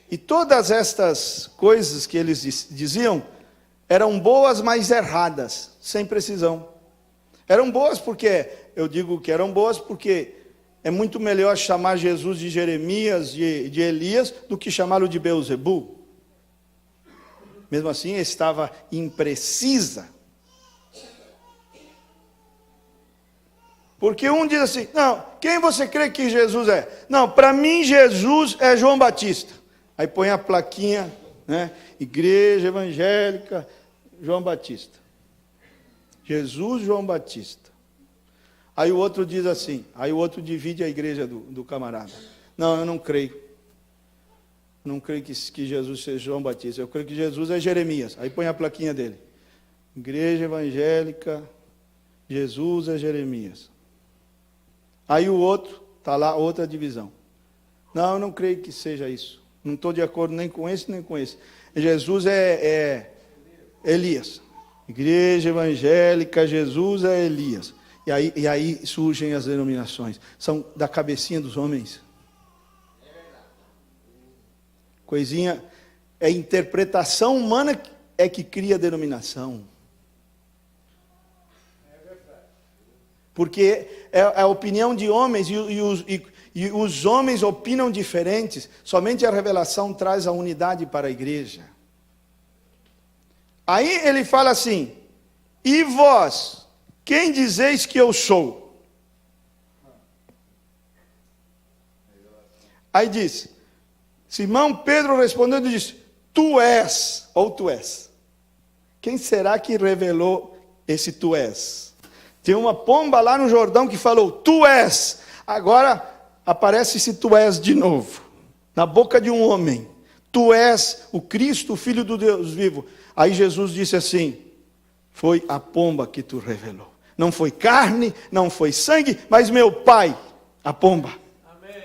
E todas estas coisas que eles diziam eram boas, mas erradas, sem precisão. Eram boas porque, eu digo que eram boas porque é muito melhor chamar Jesus de Jeremias, de Elias, do que chamá-lo de Beelzebu. Mesmo assim, estava imprecisa. Porque um diz assim: não, quem você crê que Jesus é? Não, para mim Jesus é João Batista. Aí põe a plaquinha, né? Igreja Evangélica João Batista. Jesus João Batista. Aí o outro diz assim, aí o outro divide a igreja do camarada. Não, eu não creio. Não creio que Jesus seja João Batista. Eu creio que Jesus é Jeremias. Aí põe a plaquinha dele. Igreja Evangélica, Jesus é Jeremias. Aí o outro, está lá outra divisão. Não, eu não creio que seja isso. Não estou de acordo nem com esse, nem com esse. Jesus é Elias. Igreja Evangélica, Jesus é Elias. E aí surgem as denominações. São da cabecinha dos homens. Coisinha, é interpretação humana é que cria a denominação. Porque é a opinião de homens e os homens opinam diferentes. Somente a revelação traz a unidade para a igreja. Aí ele fala assim: e vós, quem dizeis que eu sou? Aí diz, Simão Pedro respondendo disse: tu és, ou tu és. Quem será que revelou esse tu és? Tem uma pomba lá no Jordão que falou, tu és. Agora aparece esse tu és de novo, na boca de um homem. Tu és o Cristo, o Filho do Deus vivo. Aí Jesus disse assim: foi a pomba que tu revelou. Não foi carne, não foi sangue, mas meu Pai, a pomba. Amém.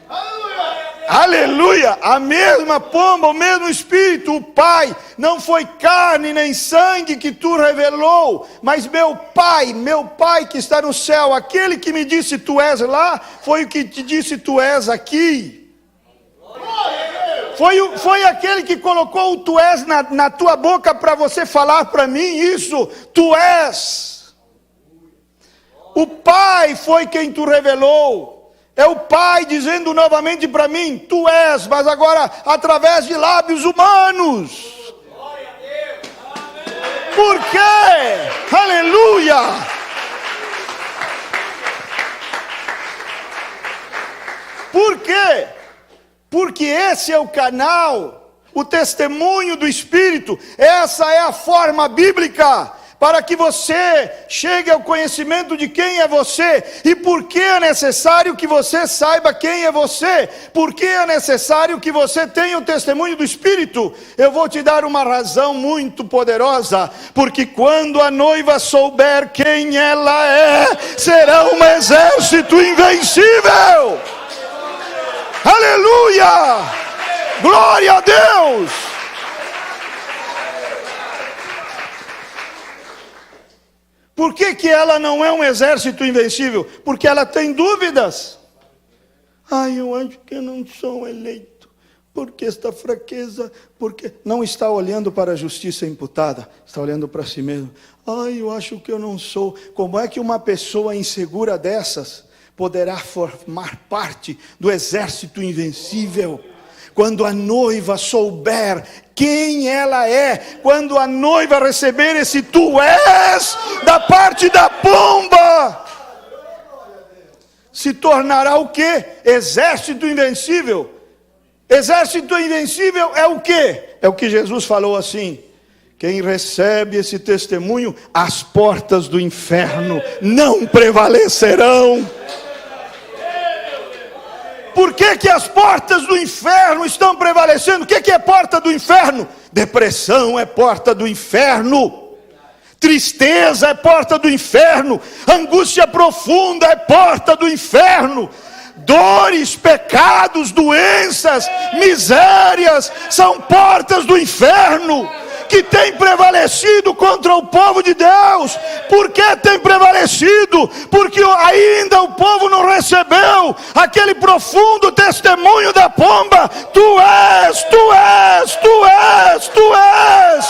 Aleluia. Aleluia. A mesma pomba, o mesmo Espírito, o Pai. Não foi carne nem sangue que tu revelou, mas meu Pai que está no céu. Aquele que me disse tu és lá, foi o que te disse tu és aqui. Foi aquele que colocou o tu és na tua boca para você falar para mim isso. Tu és. O Pai foi quem tu revelou. É o Pai dizendo novamente para mim, tu és, mas agora através de lábios humanos. Por quê? Aleluia! Por quê? Porque esse é o canal, o testemunho do Espírito. Essa é a forma bíblica para que você chegue ao conhecimento de quem é você. E por que é necessário que você saiba quem é você? Por que é necessário que você tenha o testemunho do Espírito? Eu vou te dar uma razão muito poderosa. Porque quando a noiva souber quem ela é, será um exército invencível. Aleluia! Glória a Deus! Por que ela não é um exército invencível? Porque ela tem dúvidas. Eu acho que eu não sou eleito. Por que esta fraqueza? Porque não está olhando para a justiça imputada, está olhando para si mesmo. Eu acho que eu não sou. Como é que uma pessoa insegura dessas poderá formar parte do exército invencível? Quando a noiva souber quem ela é, quando a noiva receber esse tu és da parte da pomba, se tornará o quê? Exército invencível. Exército invencível é o quê? É o que Jesus falou assim: quem recebe esse testemunho, as portas do inferno não prevalecerão. Por que as portas do inferno estão prevalecendo? O que é porta do inferno? Depressão é porta do inferno. Tristeza é porta do inferno. Angústia profunda é porta do inferno. Dores, pecados, doenças, misérias são portas do inferno, que tem prevalecido contra o povo de Deus. Por que tem prevalecido? Porque ainda o povo não recebeu aquele profundo testemunho da pomba: tu és, tu és, tu és, tu és.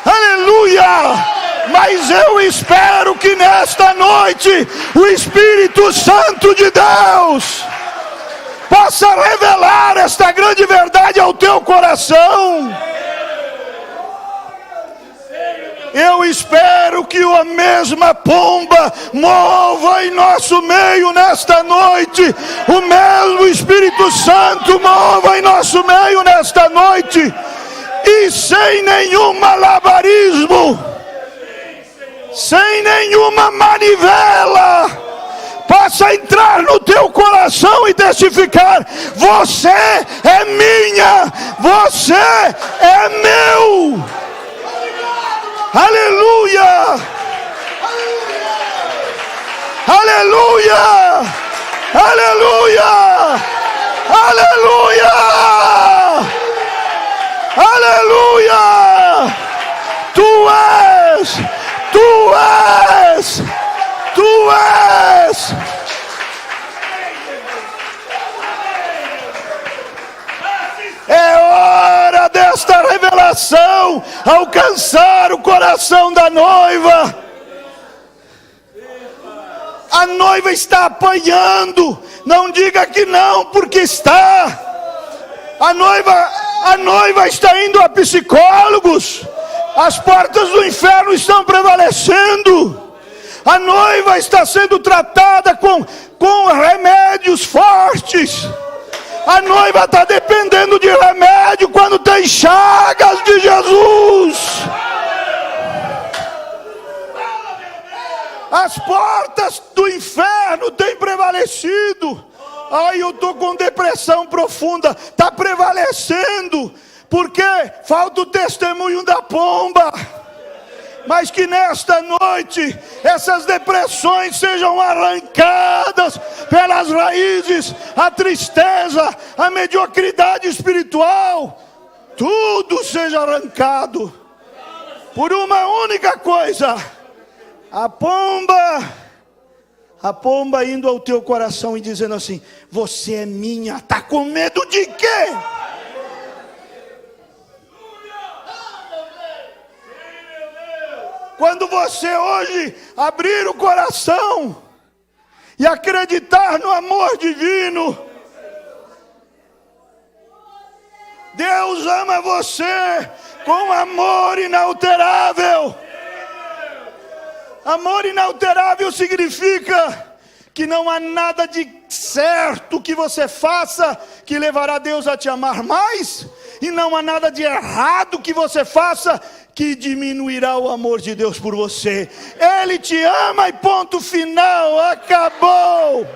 Aleluia! Mas eu espero que nesta noite o Espírito Santo de Deus possa revelar esta grande verdade ao teu coração. Eu espero que a mesma pomba mova em nosso meio nesta noite. O mesmo Espírito Santo mova em nosso meio nesta noite. E sem nenhum malabarismo, sem nenhuma manivela, possa entrar no teu coração e testificar: você é minha, você é meu. Aleluia! Aleluia! Aleluia! Aleluia! Aleluia! Tu és, tu és, tu és. É hora desta revelação alcançar o coração da noiva. A noiva está apanhando. Não diga que não, porque está. A noiva está indo a psicólogos. As portas do inferno estão prevalecendo. A noiva está sendo tratada com remédios fortes. A noiva está dependendo de remédio quando tem chagas de Jesus. A as portas do inferno têm prevalecido. Ai, eu estou com depressão profunda. Está prevalecendo, porque falta o testemunho da pomba. Mas que nesta noite essas depressões sejam arrancadas pelas raízes, a tristeza, a mediocridade espiritual, tudo seja arrancado por uma única coisa: a pomba indo ao teu coração e dizendo assim: você é minha. Está com medo de quê? Quando você hoje abrir o coração e acreditar no amor divino, Deus ama você com amor inalterável. Amor inalterável significa que não há nada de certo que você faça que levará Deus a te amar mais, e não há nada de errado que você faça que diminuirá o amor de Deus por você. Ele te ama e ponto final, acabou.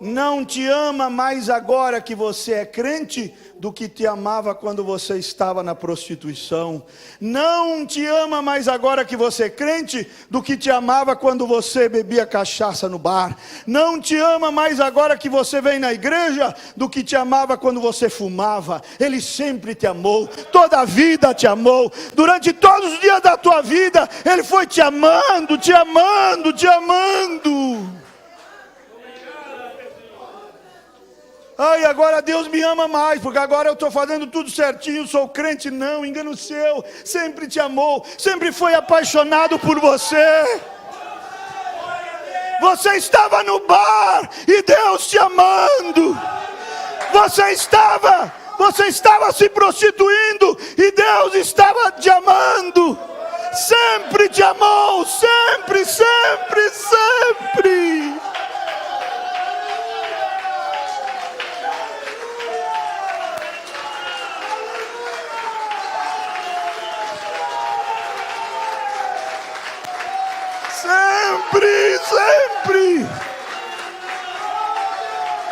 Não te ama mais agora que você é crente do que te amava quando você estava na prostituição. Não te ama mais agora que você é crente do que te amava quando você bebia cachaça no bar. Não te ama mais agora que você vem na igreja do que te amava quando você fumava. Ele sempre te amou, toda a vida te amou. Durante todos os dias da tua vida, Ele foi te amando, te amando, te amando. Ai, agora Deus me ama mais, porque agora eu estou fazendo tudo certinho, sou crente. Não, engano seu. Sempre te amou, sempre foi apaixonado por você. Você estava no bar e Deus te amando. Você estava se prostituindo e Deus estava te amando. Sempre te amou, sempre, sempre, sempre. Sempre, sempre.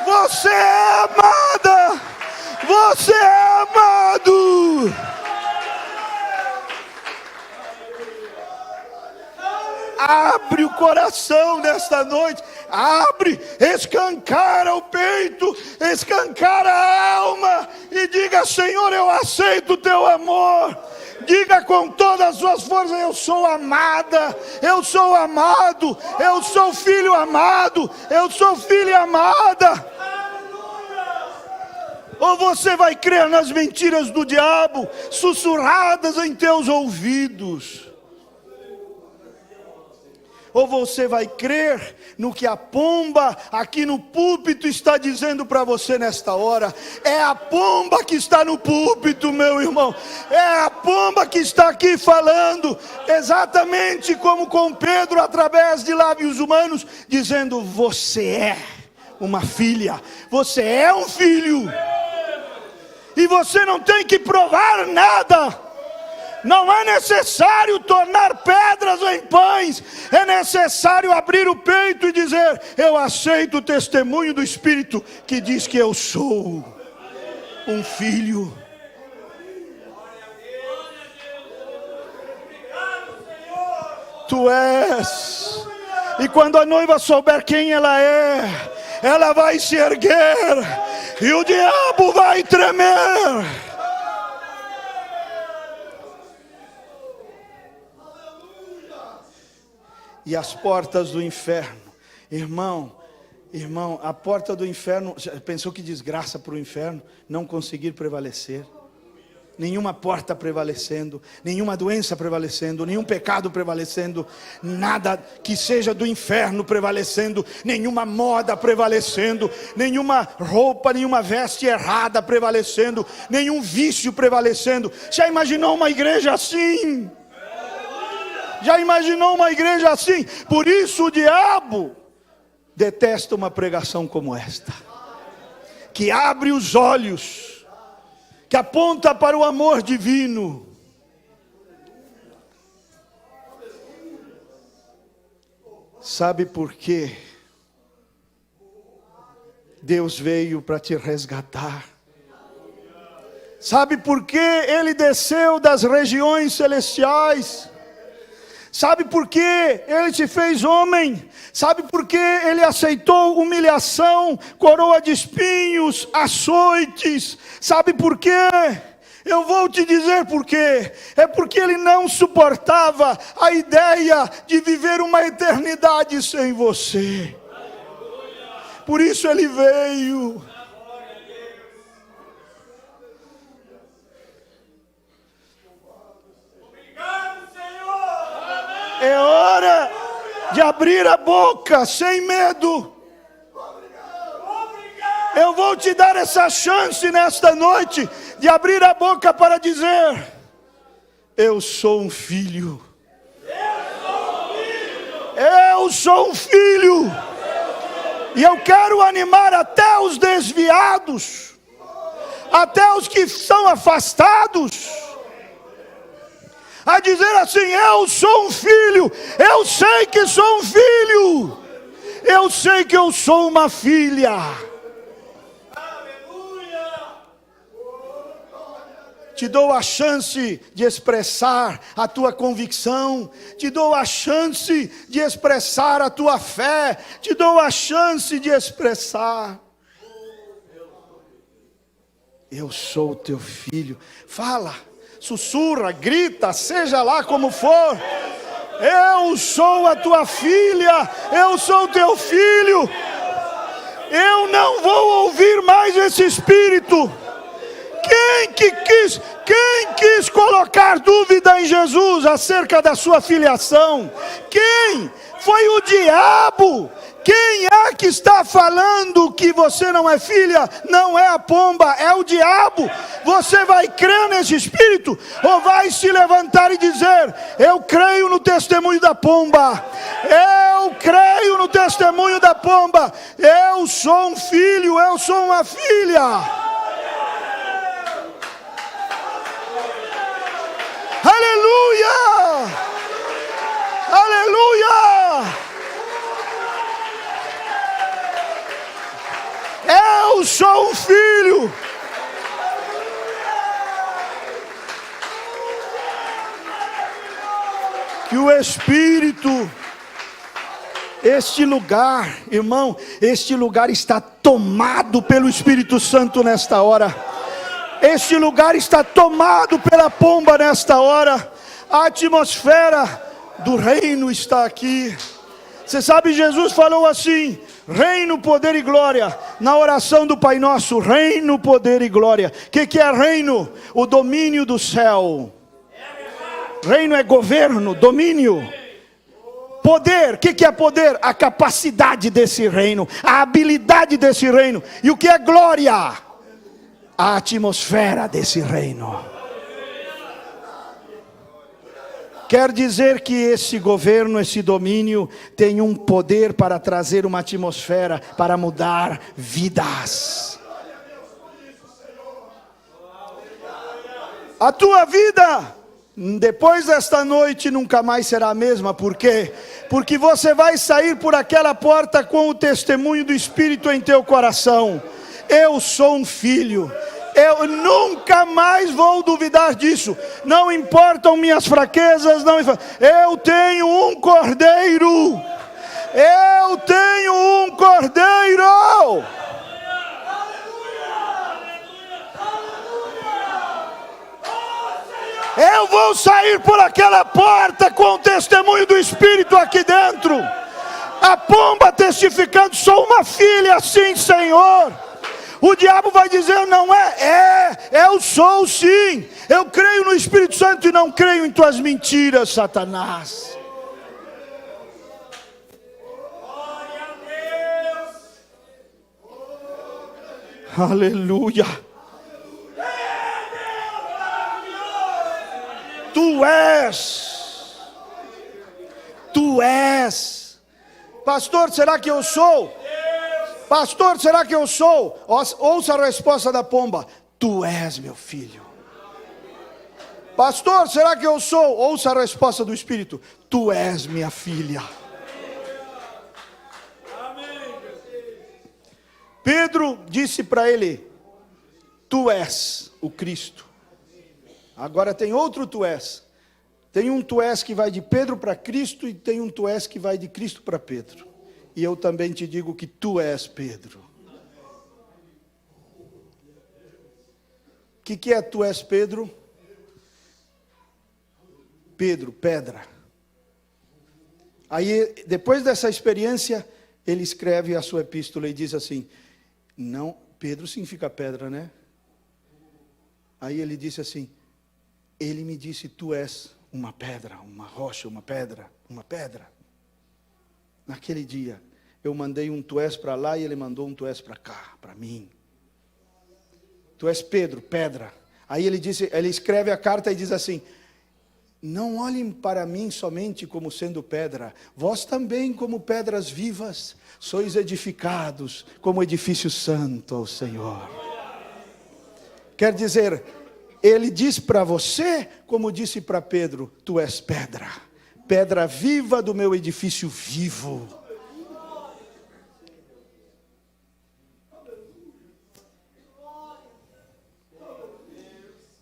Você é amada. Você é amado. Abre o coração nesta noite. Abre, escancara o peito, escancara a alma e diga: Senhor, eu aceito o teu amor. Diga com todas as suas forças: eu sou amada, eu sou amado, eu sou filho amado, eu sou filha amada. Ou você vai crer nas mentiras do diabo, sussurradas em teus ouvidos, ou você vai crer no que a pomba aqui no púlpito está dizendo para você nesta hora. É a pomba que está no púlpito, meu irmão. É a pomba que está aqui falando, exatamente como com Pedro, através de lábios humanos, dizendo: você é uma filha, você é um filho. E você não tem que provar nada. Não é necessário tornar pedras em pães. É necessário abrir o peito e dizer: eu aceito o testemunho do Espírito que diz que eu sou um filho. Tu és. E quando a noiva souber quem ela é, ela vai se erguer e o diabo vai tremer. E as portas do inferno, irmão, a porta do inferno, pensou que desgraça para o inferno não conseguir prevalecer? Nenhuma porta prevalecendo, nenhuma doença prevalecendo, nenhum pecado prevalecendo, nada que seja do inferno prevalecendo, nenhuma moda prevalecendo, nenhuma roupa, nenhuma veste errada prevalecendo, nenhum vício prevalecendo. Já imaginou uma igreja assim? Já imaginou uma igreja assim? Por isso o diabo detesta uma pregação como esta, que abre os olhos, que aponta para o amor divino. Sabe por quê? Deus veio para te resgatar. Sabe por que Ele desceu das regiões celestiais? Sabe por que Ele se fez homem? Sabe por que Ele aceitou humilhação, coroa de espinhos, açoites? Sabe por quê? Eu vou te dizer por quê. É porque Ele não suportava a ideia de viver uma eternidade sem você. Por isso Ele veio. É hora de abrir a boca sem medo. Eu vou te dar essa chance nesta noite de abrir a boca para dizer: eu sou um filho. Eu sou um filho. E eu quero animar até os desviados, até os que são afastados, a dizer assim: eu sou um filho. Eu sei que sou um filho. Eu sei que eu sou uma filha. Te dou a chance de expressar a tua convicção. Te dou a chance de expressar a tua fé. Te dou a chance de expressar: eu sou teu filho. Fala, sussurra, grita, seja lá como for. Eu sou a tua filha. Eu sou teu filho. Eu não vou ouvir mais esse espírito. Quem quis colocar dúvida em Jesus acerca da sua filiação? Quem? Foi o diabo. Quem é que está falando que você não é filha? Não é a pomba, é o diabo. Você vai crer nesse espírito ou vai se levantar e dizer: eu creio no testemunho da pomba. Eu creio no testemunho da pomba. Eu sou um filho, eu sou uma filha. Aleluia! Aleluia! Eu sou um filho. Que o Espírito, este lugar, irmão, este lugar está tomado pelo Espírito Santo nesta hora. Este lugar está tomado pela pomba nesta hora. A atmosfera do reino está aqui. Você sabe, Jesus falou assim: reino, poder e glória. Na oração do Pai Nosso, reino, poder e glória. O que é reino? O domínio do céu. Reino é governo, domínio. Poder, o que é poder? A capacidade desse reino, a habilidade desse reino. E o que é glória? A atmosfera desse reino. Quer dizer que esse governo, esse domínio tem um poder para trazer uma atmosfera, para mudar vidas. A tua vida, depois desta noite, nunca mais será a mesma. Por quê? Porque você vai sair por aquela porta com o testemunho do Espírito em teu coração. Eu sou um filho. Eu nunca mais vou duvidar disso. Não importam minhas fraquezas. Eu tenho um cordeiro. Eu tenho um cordeiro. Eu vou sair por aquela porta com o testemunho do Espírito aqui dentro. A pomba testificando: sou uma filha, sim, Senhor. O diabo vai dizer: não é? Eu sou sim. Eu creio no Espírito Santo e não creio em tuas mentiras, Satanás. Aleluia. Tu és. Pastor, será que eu sou? Pastor, será que eu sou? Ouça a resposta da pomba: tu és meu filho. Pastor, será que eu sou? Ouça a resposta do Espírito: tu és minha filha. Pedro disse para ele: tu és o Cristo. Agora tem outro tu és. Tem um tu és que vai de Pedro para Cristo e tem um tu és que vai de Cristo para Pedro. E eu também te digo que tu és Pedro. O que é tu és Pedro? Pedro, pedra. Aí, depois dessa experiência, ele escreve a sua epístola e diz assim: não, Pedro significa pedra, né? Aí ele disse assim: ele me disse, tu és uma pedra, uma rocha, uma pedra, uma pedra. Naquele dia, eu mandei um tu és para lá e ele mandou um tu és para cá, para mim. Tu és Pedro, pedra. Aí ele escreve a carta e diz assim: não olhem para mim somente como sendo pedra, vós também como pedras vivas, sois edificados como edifício santo ao Senhor. Quer dizer, ele diz para você, como disse para Pedro: tu és pedra, pedra viva do meu edifício vivo.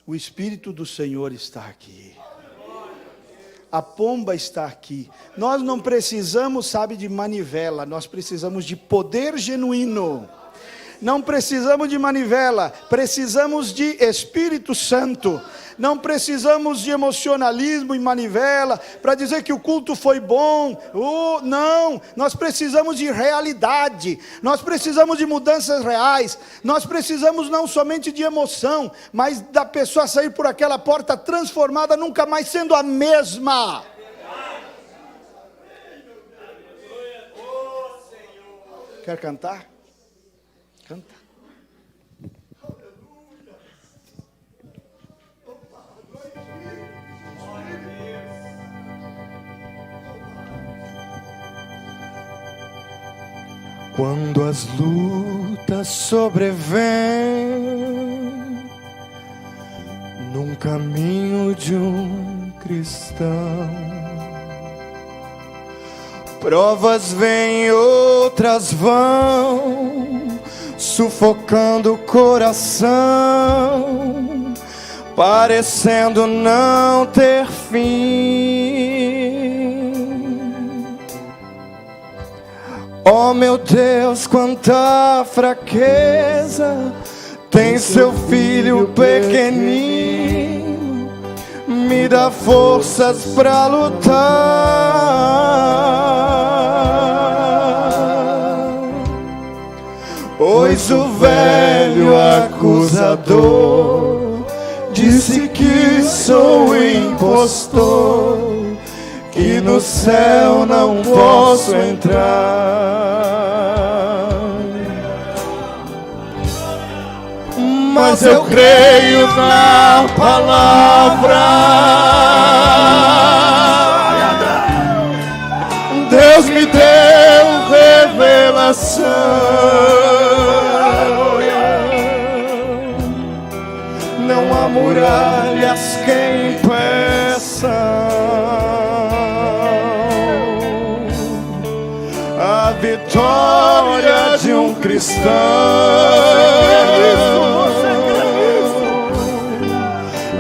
O Espírito do Senhor está aqui. A pomba está aqui. Nós não precisamos, sabe, de manivela. Nós precisamos de poder genuíno. Não precisamos de manivela. Precisamos de Espírito Santo. Não precisamos de emocionalismo e manivela para dizer que o culto foi bom. Não, nós precisamos de realidade. Nós precisamos de mudanças reais. Nós precisamos não somente de emoção, mas da pessoa sair por aquela porta transformada, nunca mais sendo a mesma. Quer cantar? Canta. Quando as lutas sobrevêm num caminho de um cristão, provas vêm, outras vão, sufocando o coração, parecendo não ter fim. Oh meu Deus, quanta fraqueza tem seu filho pequenino, me dá forças pra lutar. Pois o velho acusador disse que sou impostor, que no céu não posso entrar. Mas eu creio na palavra. Deus me deu revelação. Não há muralhas que impeçam a vitória de um cristão.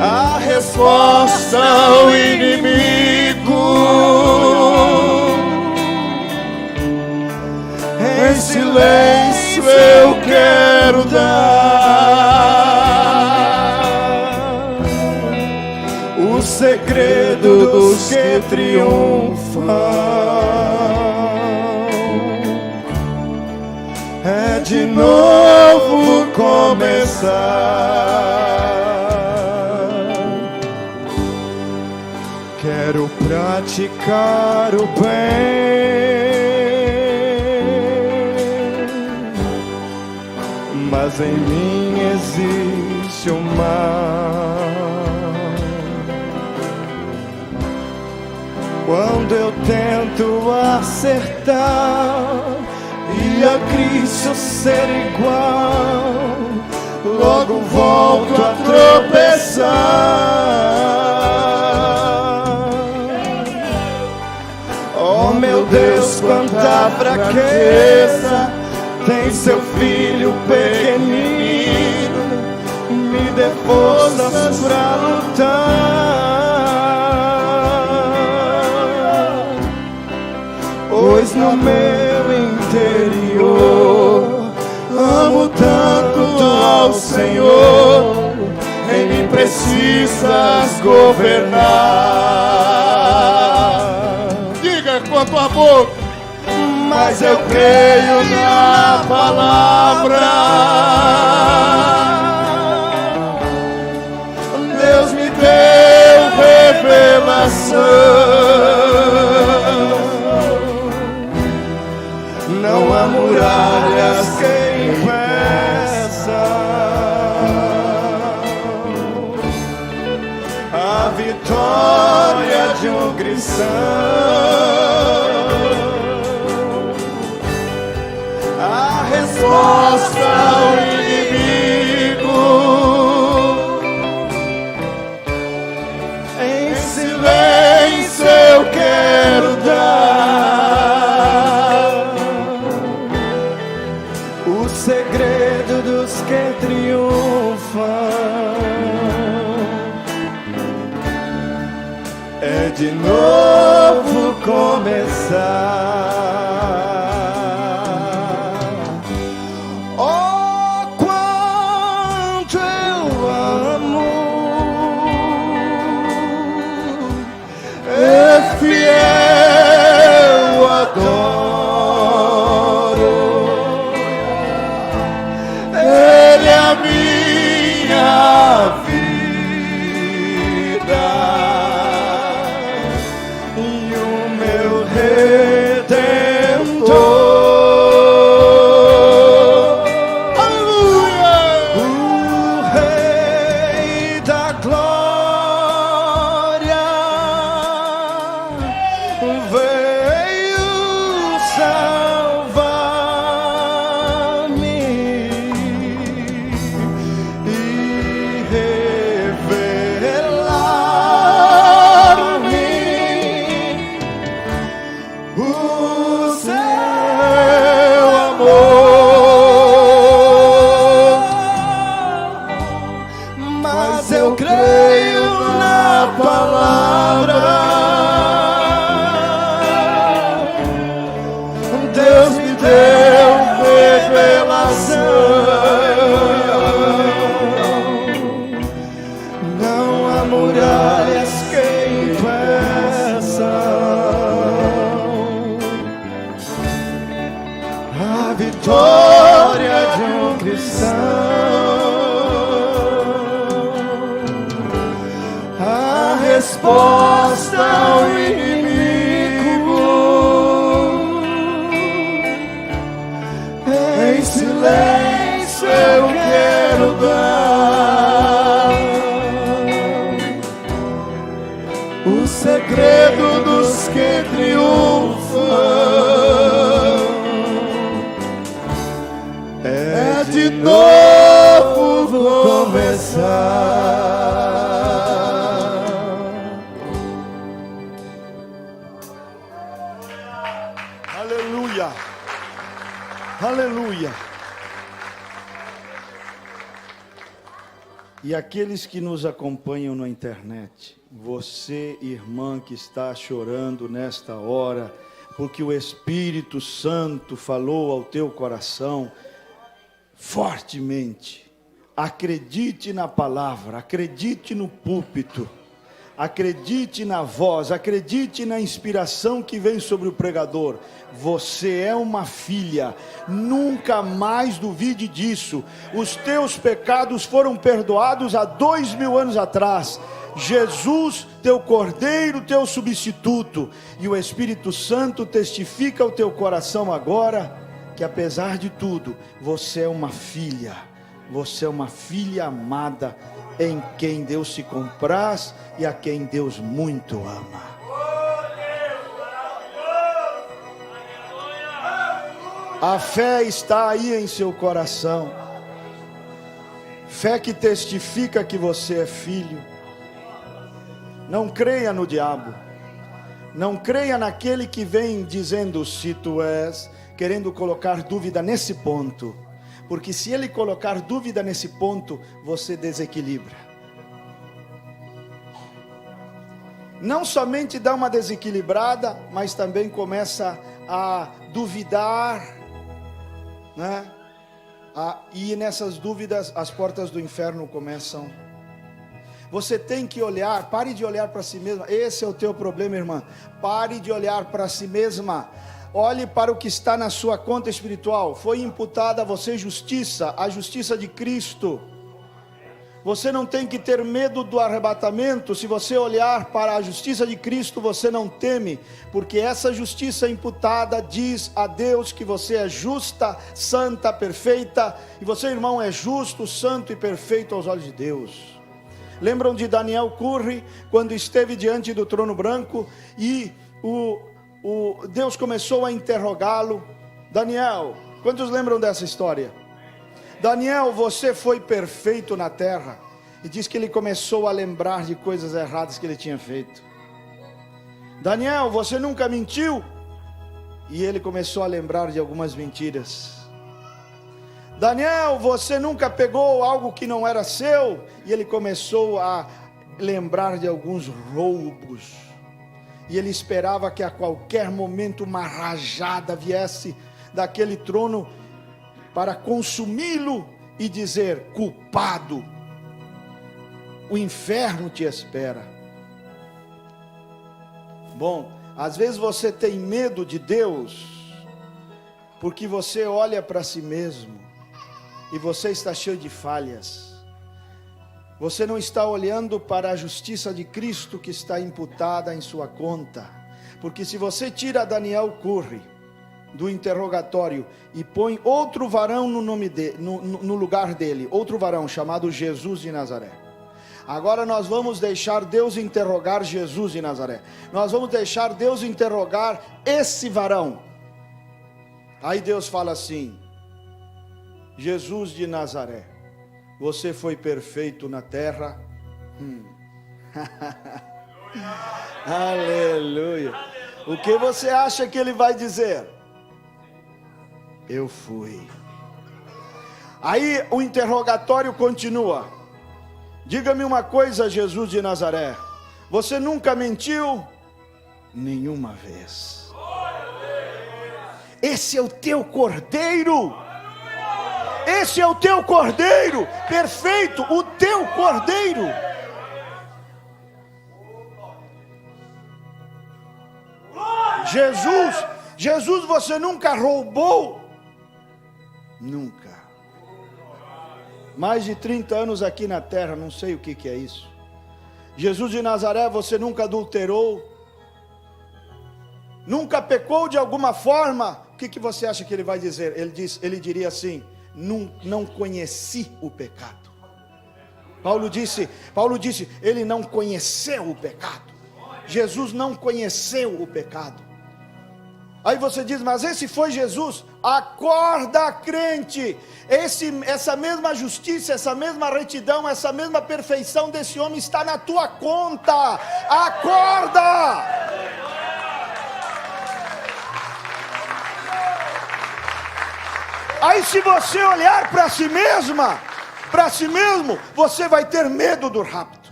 A resposta ao inimigo, em silêncio eu quero dar o segredo dos que triunfam. É de novo começar. Quero praticar o bem, mas em mim existe o mal. Quando eu tento acertar e a Cristo ser igual, logo volto a tropeçar. Oh meu Deus, quanta fraqueza tem seu filho guerreiro pequenino, me dê forças pra lutar, pois no meu interior amo tanto ao Senhor, em mim precisas governar. Diga quanto amor. Mas eu creio na palavra. Deus me deu revelação. Não há muralhas que impeçam a vitória de um cristão. A resposta ao inimigo em silêncio eu quero dar o segredo dos que triunfam é de novo começar. Fiel adoro, Ele é a minha vida e o meu Redentor. Aleluia! O Rei da Glória veio salvar-me e revelar-me o seu amor. Mas eu creio na palavra. Deus me deu revelação. Não há muralhas que impeçam a vitória de um cristão. A resposta ao inimigo em silêncio eu quero dar o segredo dos que triunfam é de novo começar. Aleluia. Aleluia. E aqueles que nos acompanham na internet, você, irmã, que está chorando nesta hora, porque o Espírito Santo falou ao teu coração fortemente. Acredite na palavra, acredite no púlpito, acredite na voz, acredite na inspiração que vem sobre o pregador. Você é uma filha, nunca mais duvide disso. Os teus pecados foram perdoados há 2000 anos atrás. Jesus, teu cordeiro, teu substituto, e o Espírito Santo testifica ao teu coração agora, que apesar de tudo, você é uma filha, você é uma filha amada, em quem Deus se compraz e a quem Deus muito ama. A fé está aí em seu coração, fé que testifica que você é filho. Não creia no diabo, não creia naquele que vem dizendo se tu és, querendo colocar dúvida nesse ponto, Porque se ele colocar dúvida nesse ponto, você desequilibra. Não somente dá uma desequilibrada, mas também começa a duvidar, né? E nessas dúvidas as portas do inferno começam. Você tem que olhar, pare de olhar para si mesma. Esse é o teu problema, irmã. Pare de olhar para si mesma. Olhe para o que está na sua conta espiritual. Foi imputada a você justiça, a justiça de Cristo. Você não tem que ter medo do arrebatamento. Se você olhar para a justiça de Cristo, você não teme, porque essa justiça imputada diz a Deus que você é justa, santa, perfeita, e você, irmão, é justo, santo e perfeito aos olhos de Deus. Lembram de Daniel Curry, quando esteve diante do trono branco e Deus começou a interrogá-lo? Daniel, quantos lembram dessa história? Daniel, você foi perfeito na terra. E diz que ele começou a lembrar de coisas erradas que ele tinha feito. Daniel, você nunca mentiu? E ele começou a lembrar de algumas mentiras. Daniel, você nunca pegou algo que não era seu? E ele começou a lembrar de alguns roubos. E ele esperava que a qualquer momento uma rajada viesse daquele trono para consumi-lo e dizer: culpado, o inferno te espera. Bom, às vezes você tem medo de Deus, porque você olha para si mesmo, e você está cheio de falhas. Você não está olhando para a justiça de Cristo que está imputada em sua conta. Porque se você tira Daniel Curry do interrogatório e põe outro varão no lugar dele, outro varão chamado Jesus de Nazaré. Agora nós vamos deixar Deus interrogar Jesus de Nazaré. Nós vamos deixar Deus interrogar esse varão. Aí Deus fala assim: Jesus de Nazaré, você foi perfeito na terra. Aleluia. O que você acha que ele vai dizer? Eu fui. Aí o interrogatório continua. Diga-me uma coisa, Jesus de Nazaré, você nunca mentiu? Nenhuma vez. Esse é o teu cordeiro. Esse é o teu cordeiro, perfeito, o teu cordeiro. Jesus, você nunca roubou? Nunca. Mais de 30 anos aqui na terra, não sei o que é isso. Jesus de Nazaré, você nunca adulterou? Nunca pecou de alguma forma? O que você acha que ele vai dizer? Ele diria assim: não conheci o pecado. Paulo disse, ele não conheceu o pecado. Jesus não conheceu o pecado. Aí você diz, mas esse foi Jesus. Acorda, crente. Essa mesma justiça, essa mesma retidão, essa mesma perfeição desse homem está na tua conta. Acorda. Aí se você olhar para si mesmo, você vai ter medo do rapto.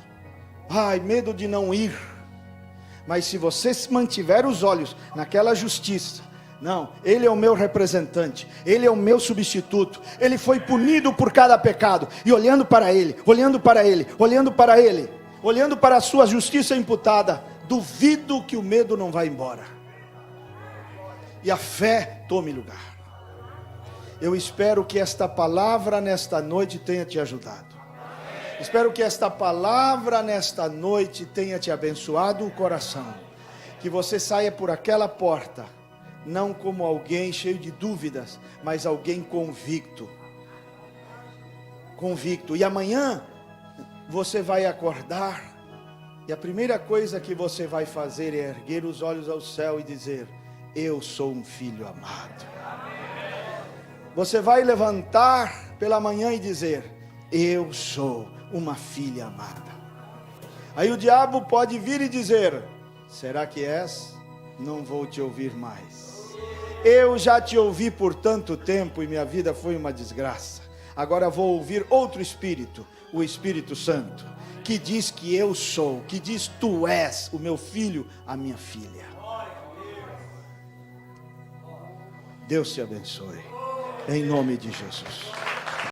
Ai, medo de não ir. Mas se você mantiver os olhos naquela justiça, não, ele é o meu representante, ele é o meu substituto, ele foi punido por cada pecado, e olhando para ele, olhando para a sua justiça imputada, duvido que o medo não vai embora, e a fé tome lugar. Eu espero que esta palavra nesta noite tenha te ajudado. Espero que esta palavra nesta noite tenha te abençoado o coração. Que você saia por aquela porta, não como alguém cheio de dúvidas, mas alguém convicto. E amanhã você vai acordar, e a primeira coisa que você vai fazer é erguer os olhos ao céu e dizer: eu sou um filho amado. Você vai levantar pela manhã e dizer: eu sou uma filha amada. Aí o diabo pode vir e dizer: será que és? Não vou te ouvir mais. Eu já te ouvi por tanto tempo e minha vida foi uma desgraça. Agora vou ouvir outro Espírito, o Espírito Santo, que diz que eu sou, que diz tu és o meu filho, a minha filha. Deus te abençoe, em nome de Jesus.